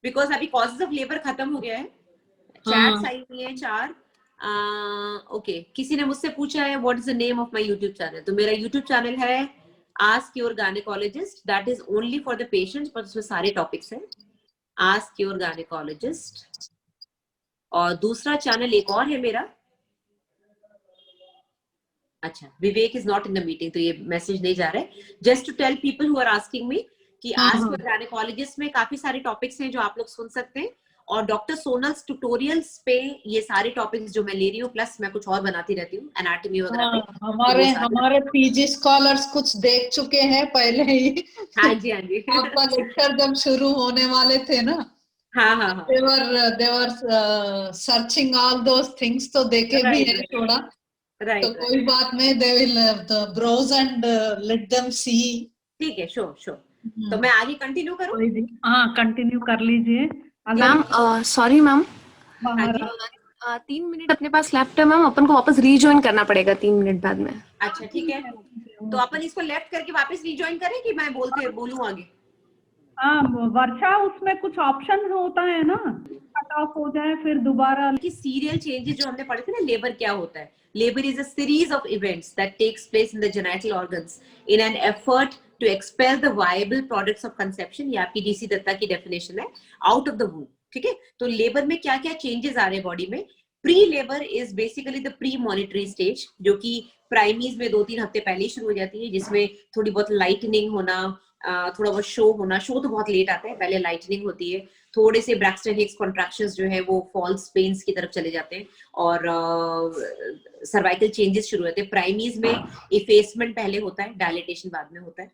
बिकॉज अभी कॉजेज ऑफ लेबर खत्म हो गया है, चैट्स आई हुई है 4। ओके, किसी ने मुझसे पूछा है what is the name of my YouTube channel. तो मेरा यूट्यूब चैनल है ask your gynaecologist, that is only for the patients, पर उसमें सारे टॉपिक्स हैं। Ask your gynaecologist. और दूसरा चैनल एक और है मेरा, अच्छा, Vivek is not in the meeting, तो ये मैसेज नहीं जा रहा है। Just to tell people who are asking me कि आस्क योर गायनेकोलॉजिस्ट में काफी सारे टॉपिक्स हैं जो आप लोग सुन सकते हैं, और डॉक्टर सोनल्स ट्यूटोरियल्स पे ये सारे टॉपिक्स जो मैं ले रही हूँ, प्लस मैं कुछ और बनाती रहती हूँ एनाटॉमी वगैरह पे। हमारे पीजी स्कॉलर्स कुछ देख चुके हैं पहले ही। हाँ जी, हाँ जी। आपका लेक्चर जब शुरू होने वाले थे ना, हाँ हाँ हाँ, they were searching all those things, तो देखे भी राइट है राइट थोड़ा। तो राइट। कोई बात नहीं, they will browse and let them see। ठीक है, श्योर श्योर। तो मैं आगे कंटिन्यू करूँ? हाँ, कंटिन्यू कर लीजिए। मैम सॉरी मैम, हाँ जी, 3 मिनट अपने पास लेफ्ट है मैम, अपन को वापस रीजॉइन करना पड़ेगा 3 मिनट बाद में। अच्छा ठीक है, तो अपन इसको लेफ्ट करके वापस रिजॉइन करें कि मैं बोलूं आगे? हाँ वर्षा, उसमें कुछ ऑप्शन होता है ना, कट ऑफ हो जाए फिर दोबारा। कि सीरियल चेंजेस जो हमने पढ़े थे ना, लेबर क्या होता है? Labour is a series of events that takes place in the genital organs in an effort to expel the viable products of conception. ये आपकी डीसी दत्ता की डेफिनेशन है, आउट ऑफ द वूम। ठीक है, तो लेबर में क्या क्या चेंजेस आ रहे हैं बॉडी में? Pre labour is basically the pre monetary stage, जो कि प्राइमीज में 2-3 हफ्ते पहले ही शुरू हो जाती है, जिसमें थोड़ी बहुत लाइटनिंग होना, थोड़ा बहुत शो होना। शो तो बहुत लेट आता है, पहले लाइटनिंग होती है, थोड़े से ब्रैक्सटन हिक्स कॉन्ट्रैक्शंस जो है वो फॉल्स पेन्स की तरफ चले जाते हैं, और सर्वाइकल चेंजेस शुरू होते हैं। प्राइमीज में इफेसमेंट पहले होता है, डायलिटेशन बाद में होता है।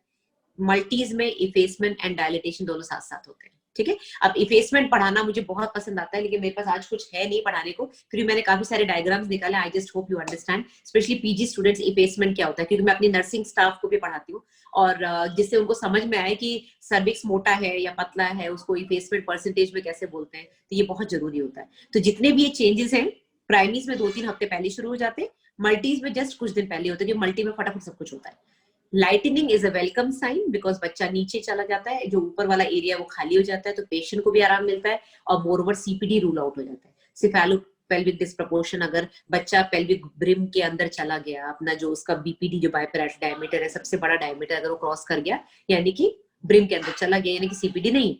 मल्टीज में इफेसमेंट एंड डायलिटेशन दोनों साथ साथ होते हैं। ठीक है, अब इफेसमेंट पढ़ाना मुझे बहुत पसंद आता है, लेकिन मेरे पास आज कुछ है नहीं पढ़ाने को, क्योंकि मैंने काफी सारे डायग्राम्स निकाले। I just hope you understand, specially PG students, effacement क्या होता है, क्योंकि मैं अपनी नर्सिंग स्टाफ को भी पढ़ाती हूँ, और जिससे उनको समझ में आए कि सर्विक्स मोटा है या पतला है, उसको इफेसमेंट परसेंटेज में कैसे बोलते हैं, तो ये बहुत जरूरी होता है। तो जितने भी ये चेंजेस हैं, प्राइमीज में 2-3 हफ्ते पहले शुरू हो जाते हैं, मल्टीज में जस्ट कुछ दिन पहले होते हैं, मल्टी में फटाफट सब कुछ होता है। Lightening is a welcome sign, because बच्चा नीचे चला जाता है, जो ऊपर वाला एरिया वो खाली हो जाता है, तो पेशेंट को भी आराम मिलता है, और मोरओवर सीपीडी रूल आउट हो जाता है। सिफेलो पेल्विक डिस्प्रपोर्शन, अगर बच्चा पेल्विक ब्रिम के अंदर चला गया, अपना जो उसका बीपीडी जो बाइपेराइट डायमीटर है, सबसे बड़ा डायमीटर, अगर वो क्रॉस कर गया, यानी कि ब्रिम के अंदर चला गया, यानी कि सीपीडी नहीं,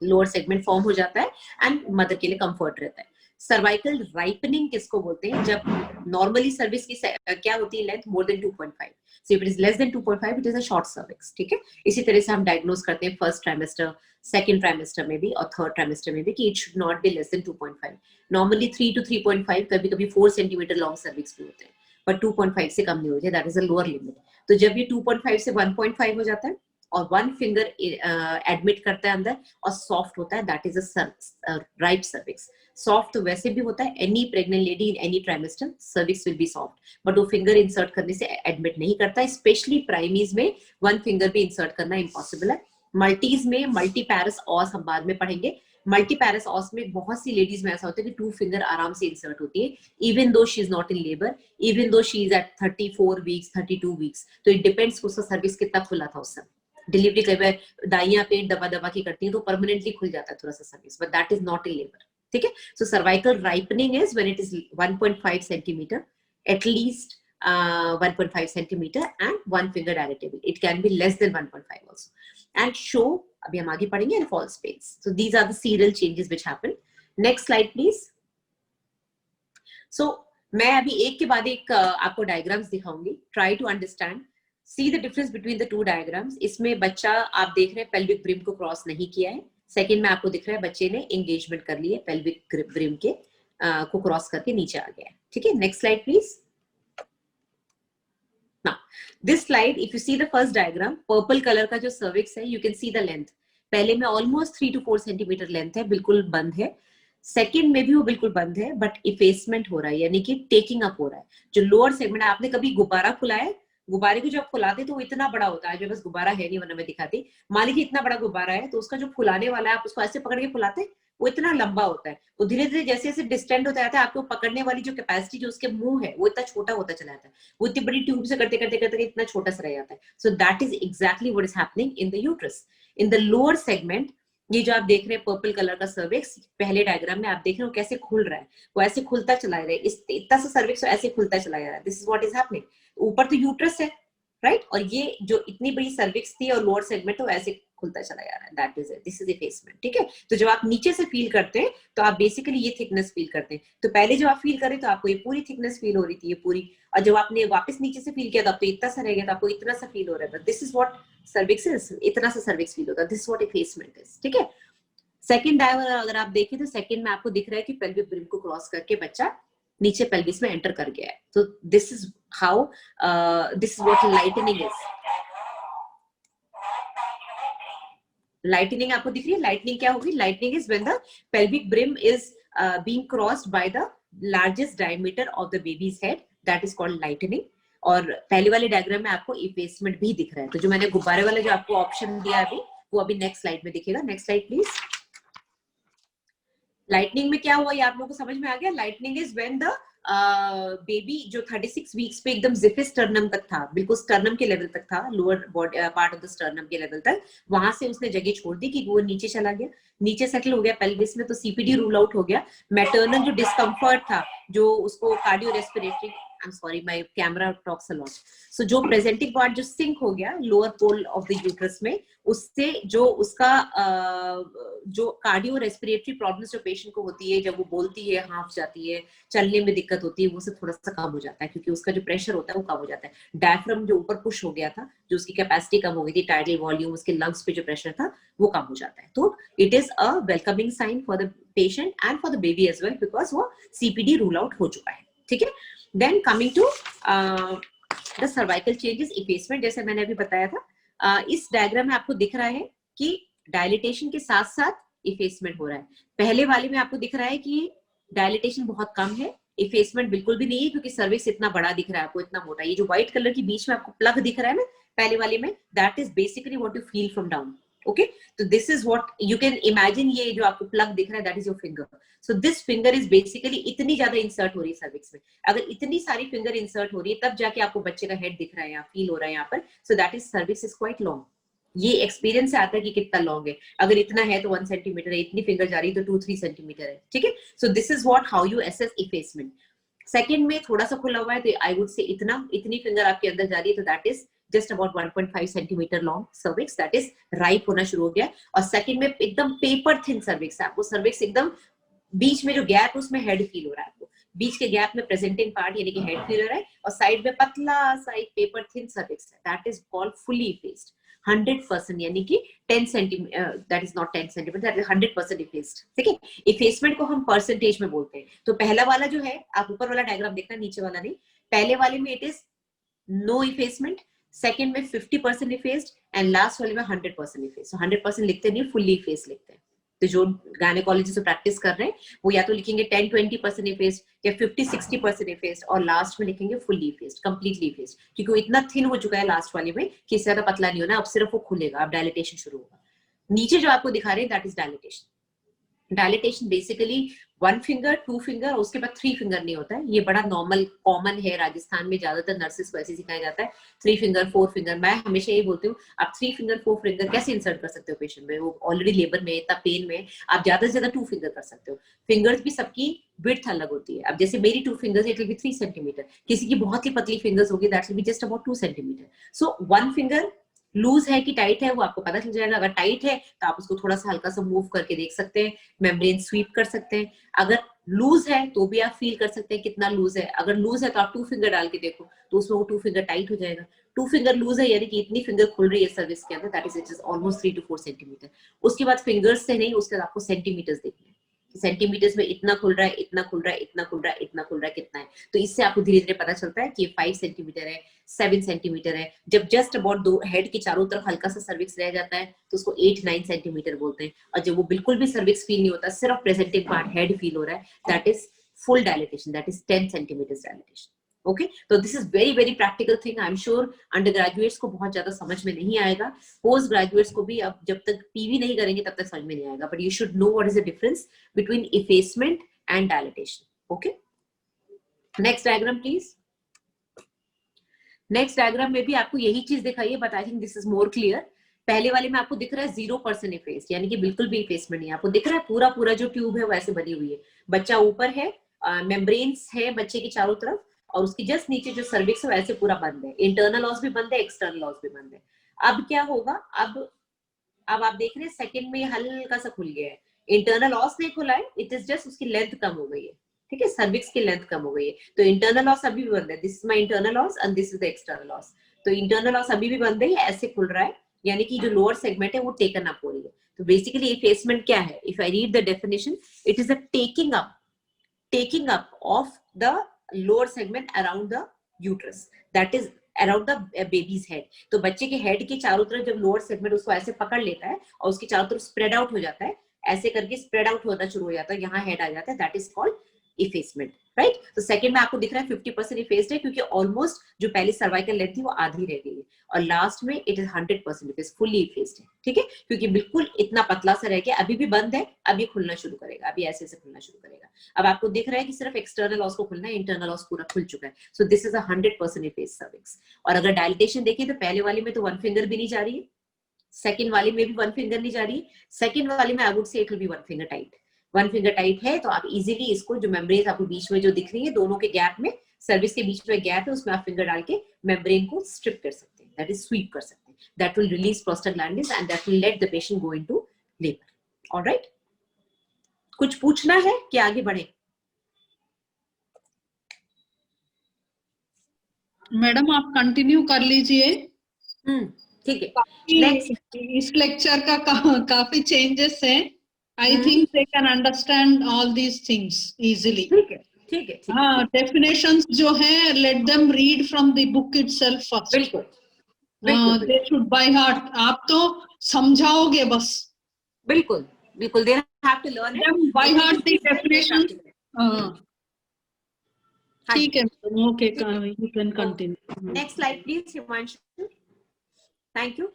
लोअर सेगमेंट फॉर्म हो जाता है, एंड मदर के लिए कंफर्ट रहता है। सर्वाइकल राइपनिंग किसको बोलते हैं? जब नॉर्मली सर्विस की क्या होती है length? More than 2.5। So if it is less than 2.5 it is a short cervix. ठीक है, इसी तरह से हम डायग्नोज करते हैं फर्स्ट ट्राइमेस्टर, सेकंड ट्राइमेस्टर में भी, और थर्ड ट्राइमेस्टर में भी, कि it should not be less than 2.5। Normally 3 to 3.5, कभी कभी 4 सेंटीमीटर लॉन्ग सर्विक्स भी होते हैं, पर 2.5 से कम नहीं होते, that is a lower limit. तो जब ये 2.5 से 1.5 हो जाता है, और 1 फिंगर एडमिट करता है अंदर, और सॉफ्ट होता है, that is a right cervix. Soft तो वैसे भी होता है, any pregnant lady in any trimester cervix will be soft, but वो फिंगर इंसर्ट करने से एडमिट नहीं करता है, स्पेशली प्राइमीज में 1 फिंगर भी इंसर्ट करना इम्पॉसिबल है। मल्टीज में मल्टीपैरस ऑस हम बाद में पढ़ेंगे। मल्टीपैरस ऑस में बहुत सी लेडीज में ऐसा होता है कि 2 फिंगर आराम से इंसर्ट होती है, even though she is not in labour, even though she is at 34 weeks, 32 weeks. तो इट डिपेंड्स उसका सर्विस कितना खुला था उस समय। डिलीवरी कई बार दाइयां पेट दबा दबा की करती है, तो परमानेंटली खुल जाता है थोड़ा सा cervix, but that is not in labour. ठीक है, so cervical ripening is when it is 1.5 centimetre, at least 1.5 centimeter, and 1 finger dilatable. It can be less than 1.5 also. And show, abhi hum aage padhenge, and false pains. So these are the serial changes which happen. Next slide please. So मैं अभी एक के बाद एक आपको डायग्राम्स दिखाऊंगी. Try to understand. See the difference between the two diagrams. इसमें बच्चा आप देख रहे हैं पेल्विक ब्रिम को क्रॉस नहीं किया है. सेकेंड में आपको दिख रहा है बच्चे ने एंगेजमेंट कर ली है, पेल्विक ब्रिम के को क्रॉस करके नीचे आ गया है. ठीक है, next slide please. Now, this slide, if you see the first diagram, purple color का जो cervix है, you can see the length. पहले में almost 3 to 4 सेंटीमीटर लेंथ है, बिल्कुल बंद है. सेकेंड में भी वो बिल्कुल बंद है, बट इफेसमेंट हो रहा है, यानी कि टेकिंग अप हो रहा है. जो लोअर सेगमेंट, आपने कभी गुब्बारा खुला है? गुब्बारे को जब फुलाते तो वो इतना बड़ा होता है. जो बस गुब्बारा है नहीं, वरना मैं दिखाती. मान लीजिए इतना बड़ा गुब्बारा है, तो उसका जो फुलाने वाला है, आप उसको ऐसे पकड़ के फुलाते, वो इतना लंबा होता है. वो धीरे धीरे जैसे जैसे डिस्टेंट होता जाता है, आपको पकड़ने वाली जो कैपेसिटी जो उसके मुंह है, वो इतना छोटा होता चला जाता है. वो इतनी बड़ी ट्यूब से करते करते करते इतना छोटा सा रह जाता है. सो that is exactly what is happening in the uterus. In the lower segment, ये जो आप देख रहे हैं पर्पल कलर का सर्विक्स, पहले डायग्राम में आप देख रहे हो कैसे खुल रहा है, वो ऐसे खुलता चला रहा है. इस इतना सा सर्विक्स ऐसे खुलता चला जा रहा है. This is what is happening. ऊपर तो यूट्रस है, राइट, और ये जो इतनी बड़ी सर्विक्स थी और लोअर सेगमेंट तो ऐसे खुलता चला जा रहा है, that is it, this is effacement. ठीक है, तो जब आप नीचे से फील करते हैं तो आप बेसिकली ये थिकनेस फील करते हैं। तो पहले जब आप फील करें तो आपको ये पूरी थिकनेस फील हो रही थी, ये पूरी, और जब आपने वापस नीचे से फील किया तो आपको इतना सा रह गया, तो आपको इतना सा फील हो रहा था। This is what cervix is, इतना सा सर्विक्स फील होता है, this is what effacement is. ठीक है, सेकंड डायग्राम अगर आप देखें तो सेकंड में आपको दिख रहा है कि पेल्विक ब्रिम को क्रॉस करके बच्चा नीचे पेल्विस में एंटर कर गया है। तो this is how, this is what lightning is. Lightning आपको दिख रही है, लाइटनिंग क्या होगी? Lightning is when the pelvic brim is being crossed by the largest diameter of the babies head, that is called lightning. और पहले वाले डायग्राम में आपको इफेसमेंट भी दिख रहा है। तो जो मैंने गुब्बारे वाला जो आपको ऑप्शन दिया अभी, वो अभी नेक्स्ट स्लाइड में दिखेगा। Next slide please. लाइटनिंग में क्या हुआ ये आप लोगों को समझ में आ गया? Lightning is when the baby जो 36 वीक्स पे एकदम जिफे स्टर्नम तक था, बिल्कुल स्टर्नम के लेवल तक था, lower part of the sternum के लेवल तक, वहां से उसने जगह छोड़ दी कि वो नीचे चला गया, नीचे सेटल हो गया पेल्विस में, तो सीपीडी रूल आउट हो गया। मैटरनल जो डिस्कम्फर्ट था, जो उसको cardio respiratory, I am sorry my camera talks a lot, so जो प्रेजेंटिंग पार्ट जो सिंक हो गया lower pole of the uterus में, उससे जो उसका जो कार्डियो रेस्पिरेटरी प्रॉब्लम्स जो पेशेंट को होती है, जब वो बोलती है, हाफ जाती है, चलने में दिक्कत होती है, वो सब थोड़ा सा कम हो जाता है, क्योंकि उसका जो प्रेशर होता है वो कम हो जाता है। डायफ्राम जो ऊपर पुश हो गया था, जो उसकी कैपेसिटी कम हो गई थी, टाइडल वॉल्यूम, उसके लंग्स पे जो प्रेशर था वो कम हो जाता है। तो it is a welcoming sign for the patient and for the baby as well, because वो सीपीडी रूल आउट हो चुका है। ठीक है, then coming to the cervical changes, effacement, जैसे मैंने अभी बताया था, इस डायग्राम में आपको दिख रहा है कि डायलिटेशन के साथ साथ इफेसमेंट हो रहा है। पहले वाले में आपको दिख रहा है कि डायलिटेशन बहुत कम है, इफेसमेंट बिल्कुल भी नहीं है, क्योंकि सर्विक्स इतना बड़ा दिख रहा है आपको, इतना मोटा। ये जो व्हाइट कलर की बीच में आपको प्लग दिख रहा है ना पहले वाले में, that is basically what you feel from down. Okay, तो this is what you can imagine, ये जो आपको प्लग दिख रहा है that is your finger. So this finger is basically, इतनी ज्यादा इंसर्ट हो रही है सर्विक्स में, अगर इतनी सारी फिंगर इंसर्ट हो रही है तब जाके आपको बच्चे का हेड दिख रहा है, यहाँ फील हो रहा है यहाँ पर। सो that is cervix is quite long. ये एक्सपीरियंस से आता है कि कितना लॉन्ग है, अगर इतना है तो 1 सेंटीमीटर है, इतनी फिंगर जा रही है तो 2-3 सेंटीमीटर है। ठीक है, so this is what how you assess effacement. Second में थोड़ा सा खुला हुआ है, तो आई वुड से इतनी फिंगर आपके अंदर जा रही है, तो that is just about 1.5 centimetre long cervix, that is ripe होना शुरू हो गया। और सेकंड में एकदम पेपर थिन सर्विक्स है, आपको सर्विक्स एकदम बीच में जो गैप है उसमें हेड फील हो रहा है, आपको बीच के गैप में प्रेजेंटिंग पार्ट यानी कि हेड फील हो रहा है, और साइड में पतला सा एक पेपर थिन सर्विक्स है, that is called fully effaced 100%, यानी कि 10 centimetre, that is not 10 centimetre, that is 100% effaced. ठीक है, इफेसमेंट को हम परसेंटेज में बोलते हैं। तो पहला वाला जो है, आप ऊपर वाला डायग्राम देखना, नीचे वाला नहीं, पहले वाले में it is no effacement, second में 50% इफेस्ड, एंड लास्ट वाले में 100% इफेस्ड। सो 100% लिखते नहीं, फुल्ली इफेस्ड लिखते हैं। तो जो गायनेकोलॉजिस्ट प्रैक्टिस कर रहे हैं वो या तो लिखेंगे 10-20% इफेस्ड या 50-60% इफेस्ड, और लास्ट में लिखेंगे फुल्ली इफेस्ड, कंप्लीटली इफेस्ड, क्योंकि वो इतना थिन हो चुका है लास्ट वाले में कि इससे ज्यादा पतला नहीं होना, अब सिर्फ वो खुलेगा, अब डायलिटेशन शुरू होगा। नीचे जो आपको दिखा रहे हैं that is dilatation. Dilatation basically 1 finger, 2 finger और उसके बाद 3 फिंगर नहीं होता है, ये बड़ा नॉर्मल कॉमन है, राजस्थान में ज्यादातर नर्सेस को ऐसे सिखाया जाता है, 3 फिंगर 4 फिंगर। मैं हमेशा ये बोलती हूँ, आप 3 फिंगर 4 फिंगर कैसे इंसर्ट कर सकते हो पेशेंट में, वो ऑलरेडी लेबर में इतना पेन में, आप ज्यादा से ज्यादा 2 फिंगर कर सकते हो। फिंगर्स भी सबकी विड्थ अलग होती है, अब जैसे मेरी 2 fingers it will be 3 centimetre, किसी की बहुत ही पतली फिंगर्स होगी that will be just about 2 centimetre. So 1 finger loose है कि टाइट है वो आपको पता चल जाएगा, अगर टाइट है तो आप उसको थोड़ा सा हल्का सा मूव करके देख सकते हैं, मेम्ब्रेन स्वीप कर सकते हैं, अगर लूज है तो भी आप फील कर सकते हैं कितना लूज है, अगर लूज है तो आप 2 फिंगर डाल के देखो तो उसमें वो 2 फिंगर टाइट हो जाएगा, 2 फिंगर लूज है यानी कि इतनी फिंगर खुल रही है सर्विस के अंदर, that is almost 3 to 4 centimetre. उसके बाद फिंगर्स से नहीं, उसके बाद आपको सेंटीमीटर्स देखने हैं, सेंटीमीटर्स में इतना खुल रहा है, इतना खुल रहा है, इतना खुल रहा है, इतना खुल रहा है, कितना है, तो इससे आपको धीरे धीरे पता चलता है कि ये 5 सेंटीमीटर है, 7 सेंटीमीटर है। जब जस्ट अबाउट दो हेड के चारों तरफ हल्का सा सर्विक्स रह जाता है तो उसको 8-9 सेंटीमीटर बोलते हैं, और जब वो बिल्कुल भी सर्विक्स फील नहीं होता, सिर्फ प्रेजेंटिंग पार्ट हेड फील हो रहा है, that is full dilatation, that is 10 centimetre dilatation. Okay, तो this is very very practical thing, I am sure undergraduates को बहुत ज्यादा समझ में नहीं आएगा, पोस्ट ग्रेजुएट्स को भी अब जब तक पीवी नहीं करेंगे तब तक समझ में नहीं आएगा, but you should know what is the difference between effacement and dilatation. Okay, next diagram please. Next diagram में भी आपको यही चीज दिखाई है, but I think this is more clear. पहले वाले में आपको दिख रहा है 0% इफेस, यानी कि बिल्कुल भी इफेसमेंट नहीं, आपको दिख रहा है पूरा पूरा जो ट्यूब है वो ऐसे बनी हुई है, बच्चा ऊपर है, मेम्ब्रेन्स है बच्चे के चारों तरफ, और उसकी जस्ट नीचे जो सर्विक्स है वैसे पूरा बंद है, इंटरनल लॉस भी बंद है, एक्सटर्नल लॉस भी बंद है। अब क्या होगा, अब अब आप देख रहे हैं सेकंड में हल्का सा खुल गया है, इंटरनल ऑस नहीं खुला है, इट इज जस्ट उसकी लेंथ कम हो गई है, ठीक है, सर्विक्स की लेंथ कम हो गई है, तो इंटरनल ऑस अभी भी बंद है, this is my internal os and this is the external os, तो इंटरनल ऑस अभी भी बंद है, ऐसे खुल रहा है, यानी कि जो लोअर सेगमेंट है वो टेकन अप हो रही है। तो बेसिकली इफेसमेंट क्या है, if I read the definition, it is a taking up of the lower segment around the uterus, that is around the baby's head। तो बच्चे के हेड के चारों तरफ जब लोअर सेगमेंट उसको ऐसे पकड़ लेता है और उसके चारों तरफ स्प्रेड आउट हो जाता है, ऐसे करके स्प्रेड आउट होना शुरू हो जाता है, यहाँ हेड आ जाता है, that is called effacement, right. तो सेकंड में आपको दिख रहा है 50% इफेस्ड है, क्योंकि ऑलमोस्ट जो पहले सर्वाइकल लेंथ थी वो आधी रह गई है, और लास्ट में it is 100% effaced, fully effaced है, ठीक है, क्योंकि बिल्कुल इतना पतला सा रह गया, अभी भी बंद है, अभी खुलना शुरू करेगा, अभी ऐसे ऐसे खुलना शुरू करेगा। अब आपको दिख रहा है कि सिर्फ एक्सटर्नल ऑस को खुलना है, इंटरनल ऑस पूरा खुल चुका है, so this is 100% effaced cervix. और अगर डायलिटेशन देखें तो पहले वाले में तो वन फिंगर भी नहीं जा रही है, सेकंड वाले में भी वन फिंगर नहीं जा रही, सेकंड वाले में I would say it will B one finger tight, one finger tight है, तो आप इजीली इसको जो मेम्ब्रेन आपको बीच में जो दिख रही है, दोनों के गैप में, सर्विस के बीच में गैप है, उसमें आप फिंगर डाल के मेम्ब्रेन को स्ट्रिप कर सकते हैं, दैट इज स्वीप कर सकते हैं, that will release prostaglandins and that will let the patient go into labour. Alright, कुछ पूछना है कि आगे बढ़े? मैडम आप कंटिन्यू कर लीजिए। ठीक है, नेक्स्ट इस लेक्चर का काफी चेंजेस है, I think they can understand all these things easily. ठीक है, ठीक है, हाँ, डेफिनेशंस जो है let them read from the book itself first, बिल्कुल, दे शुड बाय हार्ट, आप तो समझाओगे बस, बिल्कुल बिल्कुल, they have to learn it by heart the definitions. ठीक है, okay, you can continue. Next slide please Himanshu. Thank you.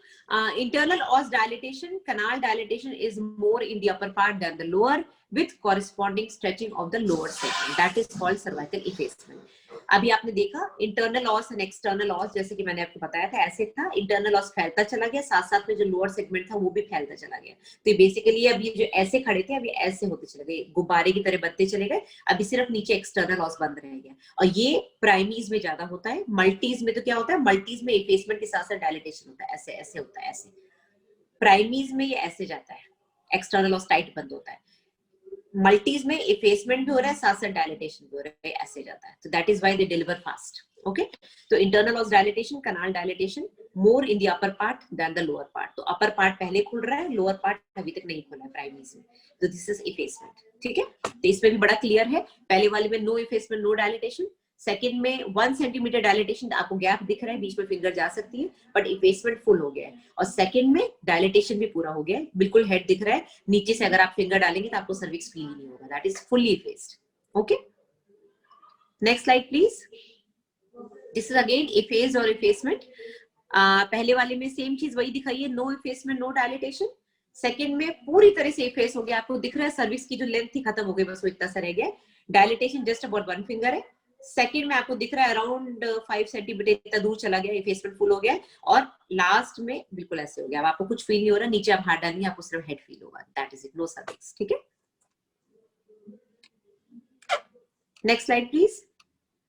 Internal os dilatation, canal dilatation is more in the upper part than the lower, with corresponding stretching of the lower segment. That is called cervical effacement. अभी आपने देखा इंटरनल ऑस एंड एक्सटर्नल ऑस, जैसे कि मैंने आपको बताया था, ऐसे था, इंटरनल ऑस फैलता चला गया, साथ साथ में जो लोअर सेगमेंट था वो भी फैलता चला गया। तो बेसिकली अब ये जो ऐसे खड़े थे अभी ऐसे होते चले गए, गुब्बारे की तरह बनते चले गए, अभी सिर्फ नीचे एक्सटर्नल ऑस बंद रह गया। और ये प्राइमीज में ज्यादा होता है, मल्टीज में तो क्या होता है, मल्टीज में इफेसमेंट के साथ साथ डायलिटेशन होता है, ऐसे ऐसे होता है, ऐसे। प्राइमीज में ये ऐसे जाता है, एक्सटर्नल ऑस टाइट बंद होता है, मल्टीज में इफेसमेंट भी हो रहा है, साथ साथ डायलिटेशन भी हो रहा है, ऐसे जाता है। तो that is why they deliver fast. Okay, तो internal os dilatation, canal dilatation more in the upper part then the lower part. तो अपर पार्ट पहले खुल रहा है, लोअर पार्ट अभी तक नहीं खुला है प्राइमरीज में, तो दिस इज इफेसमेंट। ठीक है, तो इसमें भी बड़ा क्लियर है, पहले वाले में no effacement no dilatation, second में 1 सेंटीमीटर डायलिटेशन, आपको गैप दिख रहा है, बीच में फिंगर जा सकती है, बट इफेसमेंट फुल हो गया है, और सेकंड में डायलिटेशन भी पूरा हो गया है, बिल्कुल हेड दिख रहा है, नीचे से अगर आप फिंगर डालेंगे तो आपको सर्विक्स फील नहीं होगा, that is fully effaced. Okay, next slide please. This is again effaced और इफेसमेंट। पहले वाले में सेम चीज वही दिखाई है, no effacement no dilatation, second में पूरी तरह से इफेस हो गया, आपको दिख रहा है सर्विक्स की जो लेंथ थी खत्म हो गई, बस वो इतना सा रह गया, डायलिटेशन जस्ट अबाउट 1 फिंगर है, सेकंड में आपको दिख रहा है अराउंड 5 सेंटीमीटर इतना दूर चला गया, इफेसमेंट फुल हो गया, और लास्ट में बिल्कुल ऐसे हो गया, अब आपको कुछ फील नहीं हो रहा, नीचे आप हाथ डालेंगे आपको सिर्फ हेड फील होगा, that is it, no cervix. ठीक है, नेक्स्ट स्लाइड प्लीज।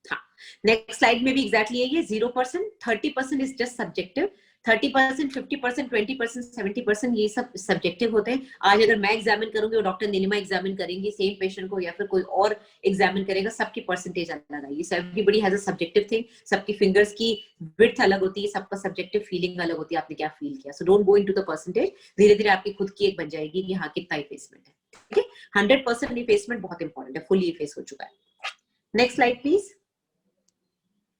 हाँ, नेक्स्ट स्लाइड में भी एग्जैक्टली यही है, 0%, 30% इज जस्ट सब्जेक्टिव, 30%, 50%, 20%, 70% ये सब सब्जेक्टिव होते हैं। आज अगर मैं एग्जामिन करूंगी और डॉक्टर नीलिमा एग्जामिन करेंगी सेम पेशेंट को, या फिर कोई और एग्जामिन करेगा, सबकी परसेंटेज अलग आएगी, so everybody has a subjective thing, सबकी फिंगर्स की विड्थ अलग होती है, सबका सब्जेक्टिव फीलिंग अलग होती है, आपने क्या फील किया, so don't go into the percentage, धीरे धीरे आपकी खुद की एक बन जाएगी कि हाँ कितना इफेसमेंट है। ठीक है, 100% इफेसमेंट बहुत इंपॉर्टेंट है, फुली इफेस हो चुका है। Next slide please.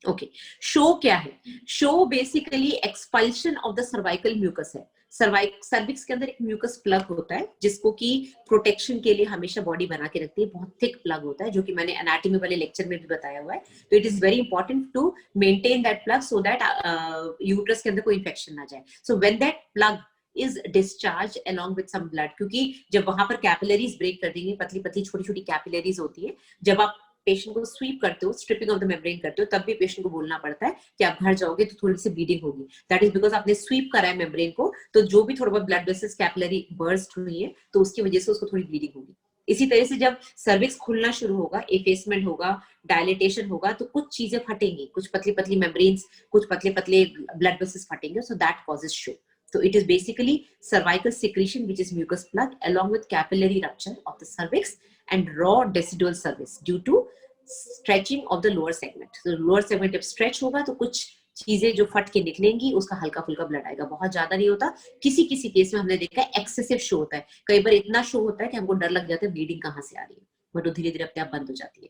Okay, show क्या है? Show basically expulsion of the cervical mucus है। सर्विक्स के अंदर एक म्यूकस प्लग होता है जिसको कि प्रोटेक्शन के लिए हमेशा बॉडी बना के रखती है, बहुत थिक प्लग होता है, जो कि मैंने एनाटॉमी वाले लेक्चर में भी बताया हुआ है। तो it is very important to maintain that plug so that uterus के अंदर कोई इंफेक्शन ना जाए। So when that plug is discharged along with some blood, क्योंकि जब वहां पर कैपिलरीज ब्रेक कर देंगे, पतली पतली छोटी छोटी कैपिलरीज होती है, जब आप पेशेंट को स्वीप करते हो, स्ट्रिपिंग ऑफ द मेम्ब्रेन करते हो, तब भी पेशेंट को बोलना पड़ता है कि आप घर जाओगे तो थोड़ी सी ब्लीडिंग होगी, दैट इज बिकॉज आपने स्वीप करा है मेम्ब्रेन को, तो जो भी थोड़ा बहुत ब्लड वेसल्स कैपिलरी बर्स्ट हुई है तो उसकी वजह से उसको थोड़ी ब्लीडिंग होगी। इसी तरह से जब सर्विक्स खुलना शुरू होगा, इफेसमेंट होगा, डायलिटेशन होगा, तो कुछ चीजें फटेंगी, कुछ पतली पतली मेम्ब्रेन्स, कुछ पतले पतले ब्लड वेसल्स फटेंगे, so that causes show. So it is basically cervical secretion, which is mucus plug, along with capillary rupture of the cervix and raw decidual cervix due to stretching of the lower segment. So lower segment जब stretch होगा तो कुछ चीजें जो फट के निकलेंगी, उसका हल्का फुल्का ब्लड आएगा, बहुत ज्यादा नहीं होता। किसी किसी केस में हमने देखा है एक्सेसिव शो होता है, कई बार इतना शो होता है कि हमको डर लग जाता है ब्लीडिंग कहाँ से आ रही है, बट वो धीरे धीरे अपने आप बंद हो जाती है।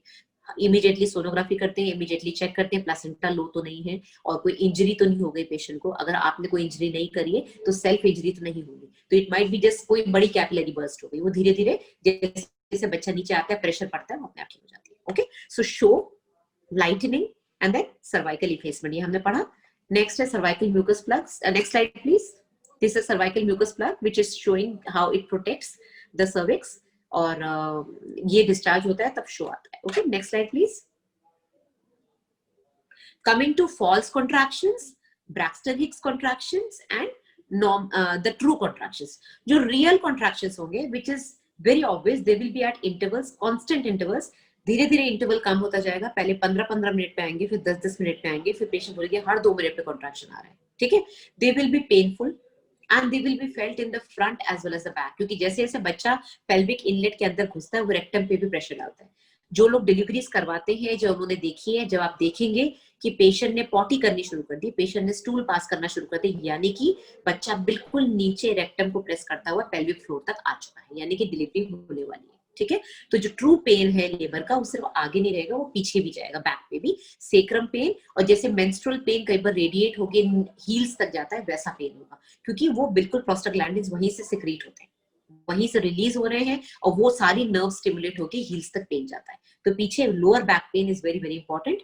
इमीडिएटली सोनोग्राफी करते हैं, इमीडिएटली चेक करते हैं प्लासेंटा लो तो नहीं है और कोई इंजरी तो नहीं हो गई पेशेंट को। अगर आपने कोई इंजरी नहीं करी है तो सेल्फ इंजरी तो नहीं होगी, तो इट माइट बी जस्ट कोई बड़ी कैपिलरी बर्स्ट हो गई, वो धीरे धीरे जैसे जैसे बच्चा नीचे आता है, प्रेशर पड़ता है, वो अपने आप ठीक हो जाती है। Okay, so show, lightening and then cervical effacement, ये हमने पढ़ा। नेक्स्ट है cervical mucus plugs. Next slide please. This is cervical mucus plug which is showing how it protects the cervix, और ये डिस्चार्ज होता है तब शो आता है। Okay, next slide please. Coming to false contractions, Braxton Hicks contractions and the true contractions. जो real contractions होंगे, which is very obvious, they will be at intervals, constant intervals. धीरे धीरे इंटरवल कम होता जाएगा, पहले 15-15 मिनट पे आएंगे, फिर 10-10 मिनट पे आएंगे, फिर पेशेंट बोलेंगे हर 2 मिनट पे कॉन्ट्रैक्शन आ रहा है। ठीक है, they will be painful and they will be felt in the front as well as the back, क्योंकि जैसे जैसे बच्चा पेल्विक इनलेट के अंदर घुसता है वो रेक्टम पे भी प्रेशर डालता है। जो लोग डिलीवरीज करवाते हैं, जो उन्होंने देखी है, जब आप देखेंगे कि पेशेंट ने पॉटी करनी शुरू कर दी, पेशेंट ने स्टूल पास करना शुरू कर दी, यानी कि बच्चा बिल्कुल नीचे रेक्टम को प्रेस करता हुआ पेल्विक फ्लोर तक आ चुका है, यानी कि डिलीवरी होने वाली है। ठीक है, तो जो ट्रू पेन है लेबर का, वो सिर्फ आगे नहीं रहेगा, वो पीछे भी जाएगा, बैक पे भी, सेक्रम पेन, और जैसे मेंस्ट्रुअल पेन कई बार रेडिएट होके हील्स तक जाता है, वैसा पेन होगा, क्योंकि वो बिल्कुल प्रोस्टाग्लैंडिन्स वहीं से सिक्रीट होते हैं, वहीं से रिलीज हो रहे हैं, और वो सारी नर्व स्टिमुलेट होके हील्स तक पेन जाता है। तो पीछे lower back pain is very very important.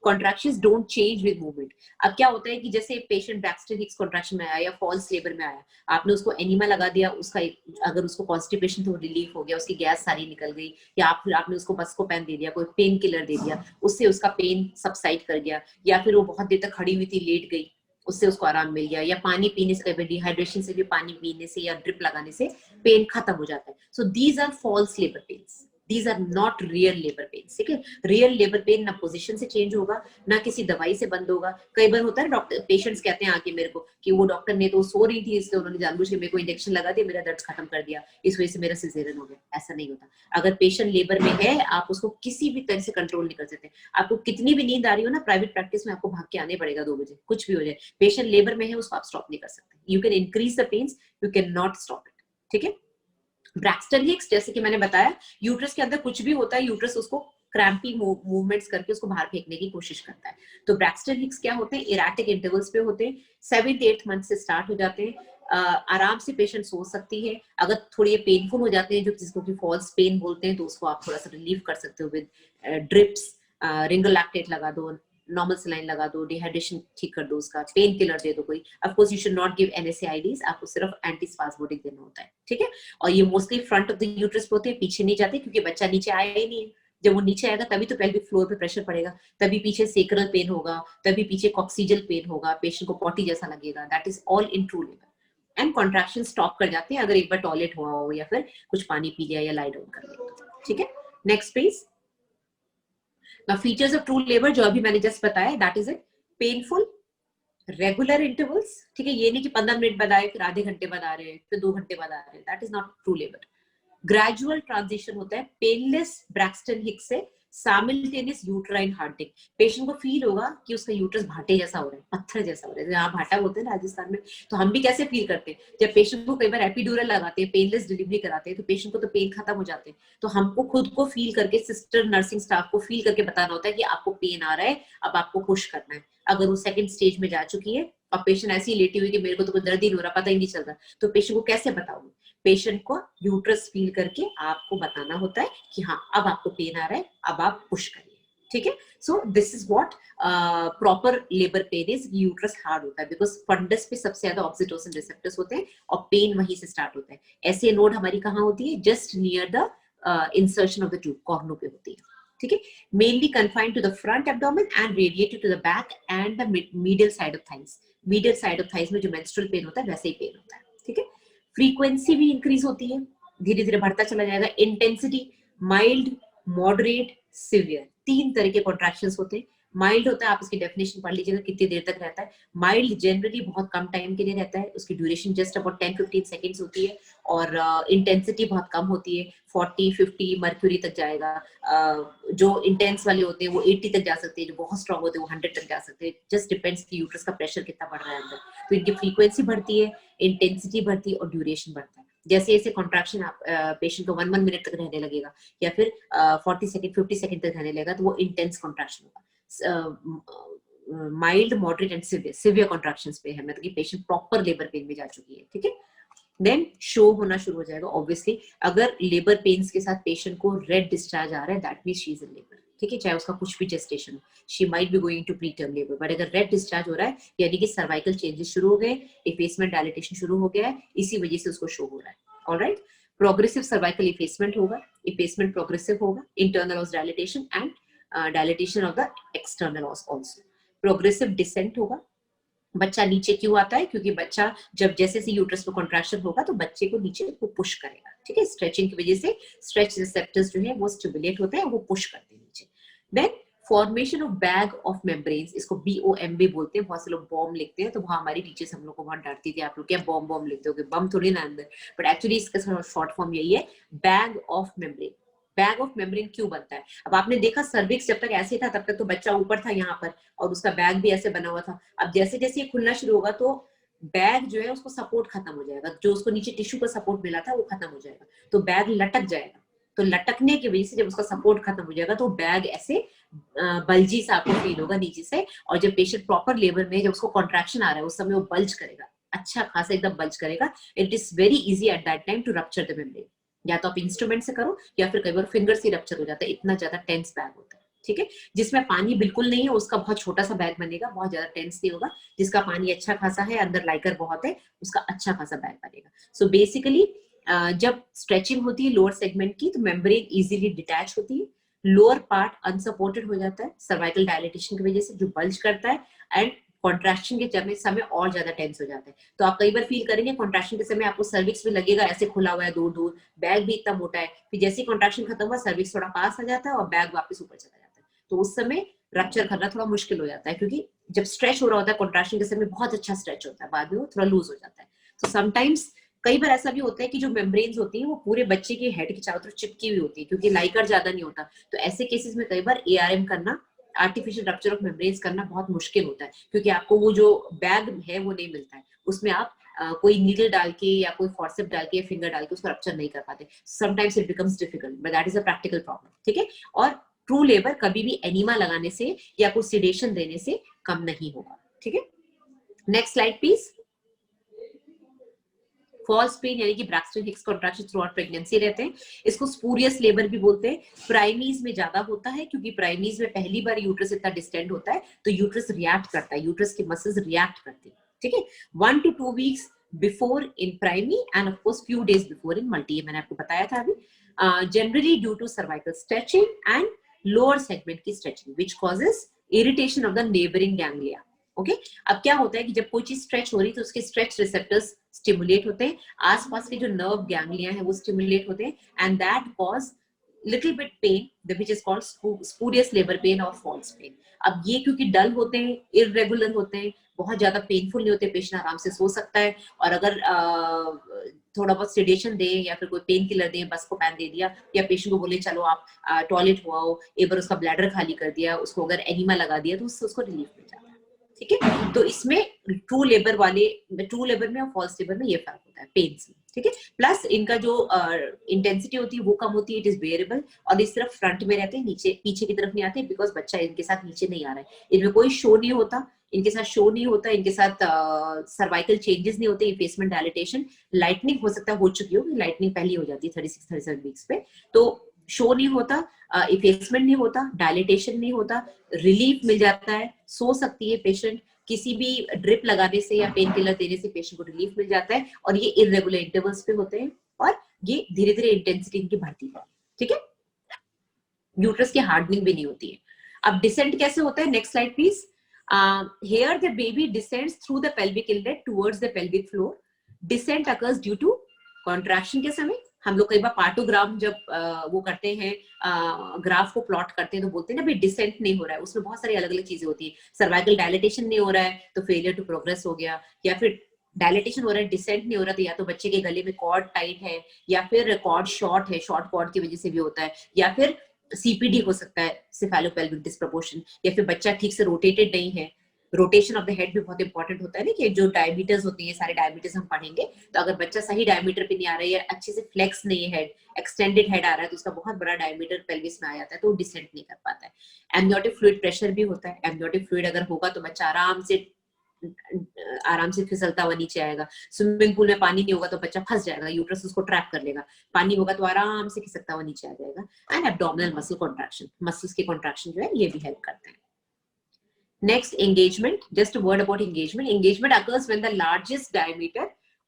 Contractions don't change with movement. अब क्या होता है कि जैसे पेशेंट ब्रैक्स्टन हिक्स कॉन्ट्रैक्शन में आया या फॉल्स लेबर में आया, आपने उसको एनिमा लगा दिया, उसका अगर उसको कॉन्स्टिपेशन तो रिलीफ हो गया, उसकी गैस सारी निकल गई, या फिर आपने उसको बस्कोपेन दे दिया, कोई पेन किलर दे दिया, उससे उसका पेन सबसाइड कर गया, या फिर वो बहुत देर तक खड़ी हुई थी, लेट गई, उससे उसको आराम मिल गया, या पानी पीने से, डिहाइड्रेशन से भी पानी पीने से या ड्रिप लगाने से पेन खत्म हो जाता है। So these are false labour pains, these are not real labor pains। ठीक है, रियल लेबर पेन ना पोजीशन से चेंज होगा, ना किसी दवाई से बंद होगा। कई बार होता है डॉक्टर, पेशेंट्स कहते हैं आके मेरे को कि वो डॉक्टर ने तो सो रही थी, इसलिए उन्होंने जानबूझ के मेरे को इंजेक्शन लगा दिया, मेरा दर्द खत्म कर दिया, इस वजह से मेरा सिजेरियन हो गया। ऐसा नहीं होता। अगर पेशेंट लेबर में है, आप उसको किसी भी तरह से कंट्रोल नहीं कर सकते। आपको कितनी भी नींद आ रही हो ना, प्राइवेट प्रैक्टिस में आपको भाग के आने पड़ेगा 2 बजे, कुछ भी हो जाए, पेशेंट लेबर में है, उसको आप स्टॉप नहीं कर सकते। You can increase the pains, you can not stop it. ठीक है, ब्रैक्स्टन हिक्स, जैसे कि मैंने बताया, यूट्रस के अंदर कुछ भी होता है, यूट्रस उसको क्रैम्पी मूवमेंट्स करके उसको बाहर फेंकने की कोशिश करता है। तो ब्रैक्स्टन हिक्स क्या होते हैं, इरेटिक इंटरवल्स पे होते हैं, 7th-8th मंथ से स्टार्ट हो जाते हैं। आराम से पेशेंट सो सकती है। अगर थोड़ी पेनफुल हो जाते हैं, जो जिसको कि फॉल्स पेन बोलते हैं, तो उसको आप थोड़ा सा रिलीव कर सकते हो विद ड्रिप्स, रिंगल लैक्टेट लगा दो, नॉर्मल सलाइन लगा दो, डिहाइड्रेशन ठीक कर दो, उसका पेन किलर दे दो कोई। Of course you should not give NSAIDs, आपको सिर्फ एंटीस्पास्मोडिक देना होता है। ठीक है, और ये mostly front of the uterus पे होते हैं, पीछे नहीं जाते, क्योंकि बच्चा नीचे आया ही नहीं है। जब वो नीचे आएगा तभी तो पेल्विक फ्लोर पे प्रेशर पड़ेगा, तभी पीछे सेक्रल पेन होगा, तभी पीछे कॉक्सिजल पेन होगा, पेशेंट को पॉटी जैसा लगेगा। That is all in true labour. And contraction stop कर जाते हैं अगर एक बार टॉयलेट हुआ हो या फिर कुछ पानी पी लिया या लाई डाउन कर लिया। ठीक है, next please. Now features of true labor जो अभी मैंने जस्ट बताया, that is it, painful, regular intervals। ठीक है, ये नहीं कि 15 मिनट बाद आए, फिर आधे घंटे बाद आ रहे हैं, फिर 2 घंटे बाद आ रहे हैं, that is not true labor। Gradual transition होता है पेनलेस ब्रैक्स्टन हिक्स से साइमल्टेनियस यूट्राइन हार्टिंग। पेशेंट को फील होगा कि उसका यूट्रस भाटे जैसा हो रहा है, पत्थर जैसा हो रहा है। यहाँ भाटा बोलते हैं राजस्थान में, तो हम भी कैसे फील करते हैं जब पेशेंट को कई बार एपिड्यूरल लगाते हैं, पेनलेस डिलीवरी कराते हैं, तो पेशेंट को तो पेन खत्म हो जाते हैं। तो हमको खुद को फील करके, सिस्टर नर्सिंग स्टाफ को फील करके बताना होता है कि आपको पेन आ रहा है, अब आपको पुश करना है। अगर वो 2nd स्टेज में जा चुकी है और पेशेंट ऐसी लेटी हुई कि मेरे को तो कोई दर्द ही नहीं हो रहा, पता ही नहीं चल रहा, तो पेशेंट को कैसे बताओगे? पेशेंट को यूट्रस फील करके आपको बताना होता है कि हाँ अब आपको पेन आ रहा है, अब आप पुश करिए। ठीक है, so this is what proper labour pain is. Uterus hard होता है बिकॉज फंडस पे सबसे ज्यादा ऑक्सीटोसिन रिसेप्टर्स होते हैं और पेन वहीं से स्टार्ट होता है। ऐसे नोड हमारी कहाँ होती है? Just near the insertion of the tube, cornu पे होती है। ठीक है, mainly confined to the front abdomen and radiated to the back and the medial side of thighs. Medial side of thighs में जो मेंस्ट्रुअल पेन होता है वैसे ही पेन होता है। ठीक है, फ्रीक्वेंसी भी इंक्रीज होती है, धीरे धीरे बढ़ता चला जाएगा। इंटेंसिटी माइल्ड, मॉडरेट, सिवियर, 3 तरह के कॉन्ट्रैक्शंस होते हैं। माइल्ड होता है, आप इसकी डेफिनेशन पढ़ लीजिएगा कितनी देर तक रहता है। माइल्ड जनरली बहुत कम टाइम के लिए रहता है, उसकी ड्यूरेशन जस्ट अबाउट 10-15 सेकेंड्स होती है और इंटेंसिटी बहुत कम होती है, 40-50 मर्क्यूरी तक जाएगा। जो इंटेंस वाले होते हैं वो 80 तक जा सकते हैं, जो बहुत स्ट्रॉन्ग होते हैं वो 100 तक जा सकते हैं। जस्ट डिपेंड्स कि यूट्रस का प्रेशर कितना बढ़ रहा है अंदर। तो इनकी फ्रीक्वेंसी बढ़ती है, इंटेंसिटी बढ़ती है और ड्यूरेशन बढ़ता है। जैसे जैसे कॉन्ट्रैक्शन आप पेशेंट को 1 मिनट तक रहने लगेगा या फिर 40 सेकंड 50 सेकंड तक रहने लगेगा तो वो इंटेंस कॉन्ट्रैक्शन होगा। Mild, moderate and severe contractions पे है, मतलब कि पेशेंट प्रॉपर लेबर पेन में जा चुकी है, ठीक है। देन शो होना शुरू हो जाएगा। ऑब्वियसली अगर लेबर पेन्स के साथ पेशेंट को रेड डिस्चार्ज आ रहा है, that means she is in labour, ठीक है, चाहे उसका कुछ भी जेस्टेशन हो, she might be going to preterm labour. But अगर रेड डिस्चार्ज हो रहा है यानी कि सर्वाइकल चेंजेस शुरू हो गए, इफेसमेंट डायलिटेशन शुरू हो गया है, इसी वजह से उसको शो हो रहा है। ऑलराइट, प्रोग्रेसिव सर्वाइकल इफेसमेंट होगा, इफेसमेंट प्रोग्रेसिव होगा, internal os dilatation and dilatation of the external os also. Progressive descent होगा, बच्चा नीचे क्यों आता है, क्योंकि बच्चा जब जैसे से यूट्रस में कॉन्ट्रैक्शन होगा तो बच्चे को नीचे वो पुश करेगा, ठीक है, स्ट्रेचिंग की वजह से स्ट्रेच रिसेप्टर्स जो है वो स्टिमुलेट होते हैं, वो पुश करते हैं नीचे। Then formation of bag of membranes, इसको BOM भी बोलते हैं, बहुत से लोग बॉम्ब लिखते हैं, तो वहां हमारी टीचर्स हम लोग को बहुत डांटती थी, आप लोग क्या बॉम्ब लिखते हो, बम थोड़ी ना अंदर, बट एक्चुअली इसका शॉर्ट फॉर्म यही है, bag of membrane. Bag of membrane क्यों बनता है? अब आपने देखा सर्विक्स जब तक ऐसे था तब तक तो बच्चा ऊपर था यहाँ पर और उसका बैग भी ऐसे बना हुआ था। अब जैसे जैसे ये खुलना शुरू होगा तो बैग जो है उसको सपोर्ट खत्म हो जाएगा, जो उसको नीचे टिश्यू का सपोर्ट मिला था वो खत्म हो जाएगा, तो बैग लटक जाएगा। तो लटकने की वजह से जब उसका सपोर्ट खत्म हो जाएगा तो बैग ऐसे बल्जी सा आपको फील होगा नीचे से, और जब पेशेंट प्रॉपर लेबर में जब उसको कॉन्ट्रैक्शन आ रहा है उस समय वो बल्ज करेगा, अच्छा खासा एकदम बल्ज करेगा। It is very easy at that time to rupture the membrane, या तो आप इंस्ट्रूमेंट से करो या फिर कई बार फिंगर से रप्चर हो जाता है, इतना ज्यादा टेंस बैग होता है, ठीक है। जिसमें पानी बिल्कुल नहीं है उसका बहुत छोटा सा बैग बनेगा, बहुत ज्यादा टेंस नहीं होगा। जिसका पानी अच्छा खासा है, अंदर लाइकर बहुत है, उसका अच्छा खासा बैग बनेगा। सो बेसिकली जब स्ट्रेचिंग होती है लोअर सेगमेंट की तो मेम्ब्रेन इजीली डिटैच होती है, लोअर पार्ट अनसपोर्टेड हो जाता है सर्वाइकल डायलिटेशन की वजह से जो बल्ज करता है, एंड कॉन्ट्रैक्शन के समय और ज्यादा टेंस हो जाता है। तो आप कई बार फील करेंगे कॉन्ट्रैक्शन के समय आपको सर्विक्स भी लगेगा ऐसे खुला हुआ है दूर दूर, बैग भी इतना मोटा है, फिर जैसे ही कॉन्ट्रैक्शन खत्म हुआ सर्विक्स थोड़ा पास आ जाता है और बैग वापस ऊपर चला जाता है, तो उस समय रप्चर करना थोड़ा मुश्किल हो जाता है, क्योंकि जब स्ट्रेच हो रहा होता है कॉन्ट्रैक्शन के समय बहुत अच्छा स्ट्रेच होता है, बाद में वो थोड़ा लूज हो जाता है। तो समटाइम्स कई बार ऐसा भी होता है कि जो मेम्ब्रेन्स होती है वो पूरे बच्चे के हेड के चारों तरफ चिपकी हुई होती है, क्योंकि लाइकर ज्यादा नहीं होता, तो ऐसे केसेस में कई बार ARM करना, आर्टिफिशियल रप्चर ऑफ मेम्ब्रेन्स करना बहुत मुश्किल होता है, क्योंकि आपको वो जो बैग है वो नहीं मिलता है, उसमें आप कोई नीडल डाल के या कोई फॉर्सेप डाल के या फिंगर डाल के उसको रप्चर नहीं कर पाते। Sometimes it becomes difficult, but that is a practical problem, ठीक है। और ट्रू लेबर कभी भी एनिमा लगाने से या कोई सिडेशन देने से कम नहीं होगा, ठीक है। Next slide please. False pain यानी कि Braxton Hicks contraction throughout pregnancy रहते हैं, इसको स्पूरियस लेबर भी बोलते हैं। प्राइमीज में ज्यादा होता है क्योंकि प्राइमीज में पहली बार यूट्रस इतना डिस्टेंड होता है तो यूट्रस रिएक्ट करता है, यूट्रस के मसल्स रिएक्ट करते हैं, ठीक है। 1 to 2 weeks before in primi and of course few days before in multi, मैंने आपको बताया था अभी। Generally due to cervical stretching and lower segment की stretching which causes irritation of the neighbouring ganglia, okay. अब क्या होता है कि जब कोई चीज स्ट्रेच हो रही है तो उसके स्ट्रेच रिसेप्टर्स स्टिमुलेट होते हैं, आसपास के जो नर्व गैंग्लिया है वो स्टिमुलेट होते हैं, and that cause little bit pain which is called spurious labour pain और फॉल्स पेन। अब ये क्योंकि डल होते हैं, इररेगुलर होते हैं, बहुत ज्यादा पेनफुल नहीं होते, पेशेंट आराम से सो सकता है, और अगर थोड़ा बहुत सिडेशन दे या फिर कोई पेन किलर दे, बस को पैन दे दिया, या पेशेंट को बोले चलो आप टॉयलेट हुआ, एक बार उसका ब्लैडर खाली कर दिया, उसको अगर एनिमा लगा दिया तो उससे उसको रिलीफ मिल जाता है, ठीक है। तो इसमें ट्रू लेबर में और फॉल्स लेबर में ये फर्क होता है पेन्स में, ठीक है। प्लस इनका जो इंटेंसिटी होती है वो कम होती है, इट इज बेयरेबल, और इस तरफ फ्रंट में रहते हैं, नीचे पीछे की तरफ नहीं आते, बिकॉज बच्चा इनके साथ नीचे नहीं आ रहा है, इनमें कोई शो नहीं होता, इनके साथ सर्वाइकल चेंजेस नहीं होते, इफेसमेंट डायलिटेशन, लाइटनिंग हो सकता है हो चुकी हो, लाइटनिंग पहले हो जाती है 36-37 वीक्स पे, तो शो नहीं होता, इफेसमेंट नहीं होता, डायलिटेशन नहीं होता, रिलीफ मिल जाता है, सो सकती है पेशेंट, किसी भी ड्रिप लगाने से या पेन किलर देने से पेशेंट को रिलीफ मिल जाता है, और ये इरेगुलर इंटरवल्स पे होते हैं, और ये धीरे धीरे इंटेंसिटी इनकी बढ़ती है, ठीक है। यूट्रस की हार्डनिंग भी नहीं होती है। अब डिसेंट कैसे होता है, next slide please. Here the baby descends through the pelvic inlet towards the pelvic floor. Descent occurs due to contraction के समय, हम लोग कई बार पार्टोग्राम जब वो करते हैं, ग्राफ को प्लॉट करते हैं, तो बोलते हैं ना भाई डिसेंट नहीं हो रहा है, उसमें बहुत सारी अलग अलग चीजें होती है। सर्वाइकल डायलिटेशन नहीं हो रहा है तो फेलियर टू प्रोग्रेस हो गया, या फिर डायलिटेशन हो रहा है डिसेंट नहीं हो रहा, तो या तो बच्चे के गले में कॉर्ड टाइट है, या फिर कॉर्ड शॉर्ट है, शॉर्ट कॉर्ड की वजह से भी होता है, या फिर सीपीडी हो सकता है, सिफेलोपेल्विक डिस्प्रपोर्शन, या फिर बच्चा ठीक से रोटेटेड नहीं है। रोटेशन ऑफ द हेड भी बहुत इंपॉर्टेंट होता है ना, कि जो डायमीटर्स होती है, सारे डायमीटर्स हम पढ़ेंगे, तो अगर बच्चा सही डायमीटर पे नहीं आ रहा है या अच्छे से फ्लेक्स नहीं है हेड, एक्सटेंडेड हेड आ रहा है, तो उसका बहुत बड़ा डायमीटर पेल्विस में आ जाता है, तो वो डिसेंट नहीं कर पाता है। एमनियोटिक फ्लूइड प्रेशर भी होता है, एमनियोटिक फ्लूइड अगर होगा तो बच्चा आराम से फिसलता हुआ नीचे आएगा। स्विमिंग पूल में पानी नहीं होगा तो बच्चा फंस जाएगा, यूट्रस उसको ट्रैप कर लेगा, पानी होगा तो आराम से खिसकता हुआ नीचे आ जाएगा। And abdominal muscle contraction, muscles के कॉन्ट्रैक्शन जो है ये भी हेल्प करते हैं। Next, engagement. Just a word about engagement. Engagement occurs when the largest diameter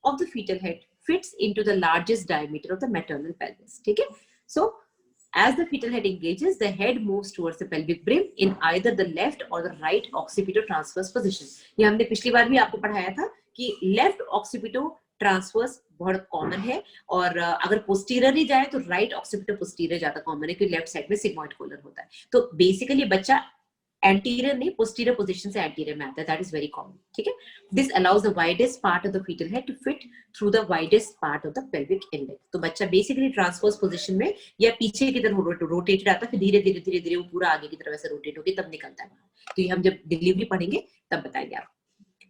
of the fetal head fits into the largest diameter of the maternal pelvis. ठीक है? So, as the fetal head engages, the head moves towards the pelvic brim in either the left or the right occipital transverse position. ये हमने पिछली बार भी आपको पढ़ाया था कि left occipital transverse बहुत कॉमन है, और अगर पोस्टीरियरली जाए तो राइट ऑक्सीपिटल पोस्टीरियर ज्यादा कॉमन है, क्योंकि लेफ्ट साइड में सिग्मॉइड कोलन होता है। तो बेसिकली बच्चा एंटीरियर नहीं, पोस्टीरियर पोजीशन से एंटीरियर में आता है, दैट इज वेरी कॉमन। ठीक है, this allows the widest part of the fetal head to fit through the widest part of the pelvic inlet. तो बच्चा बेसिकली ट्रांसवर्स पोजीशन में या पीछे की तरफ रोटेटेड आता है, फिर धीरे धीरे वो पूरा आगे की तरफ ऐसे रोटेट होकर तब निकलता है। तो ये हम जब डिलीवरी पढ़ेंगे तब बताएंगे आपको।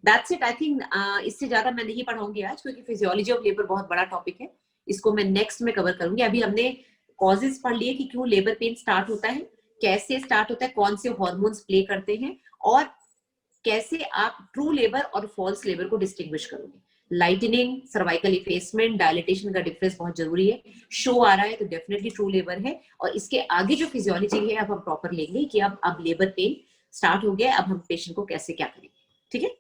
That's it. आई थिंक इससे ज्यादा मैं नहीं पढ़ाऊंगी आज, क्योंकि फिजियोलॉजी ऑफ लेबर बहुत बड़ा टॉपिक है, इसको मैं नेक्स्ट में कवर करूंगी। अभी हमने कॉजेज पढ़ लिए कि क्यों लेबर पेन स्टार्ट होता है, कैसे स्टार्ट होता है, कौन से हार्मोन्स प्ले करते हैं, और कैसे आप ट्रू लेबर और फॉल्स लेबर को डिस्टिंग्विश करोगे। लाइटनिंग, सर्वाइकल इफेसमेंट, डायलिटेशन का डिफरेंस बहुत जरूरी है। शो आ रहा है तो डेफिनेटली ट्रू लेबर है, और इसके आगे जो फिजियोलॉजी है अब हम प्रॉपर लेंगे कि अब लेबर पेन स्टार्ट हो गया, अब हम पेशेंट को कैसे क्या करेंगे। ठीक है।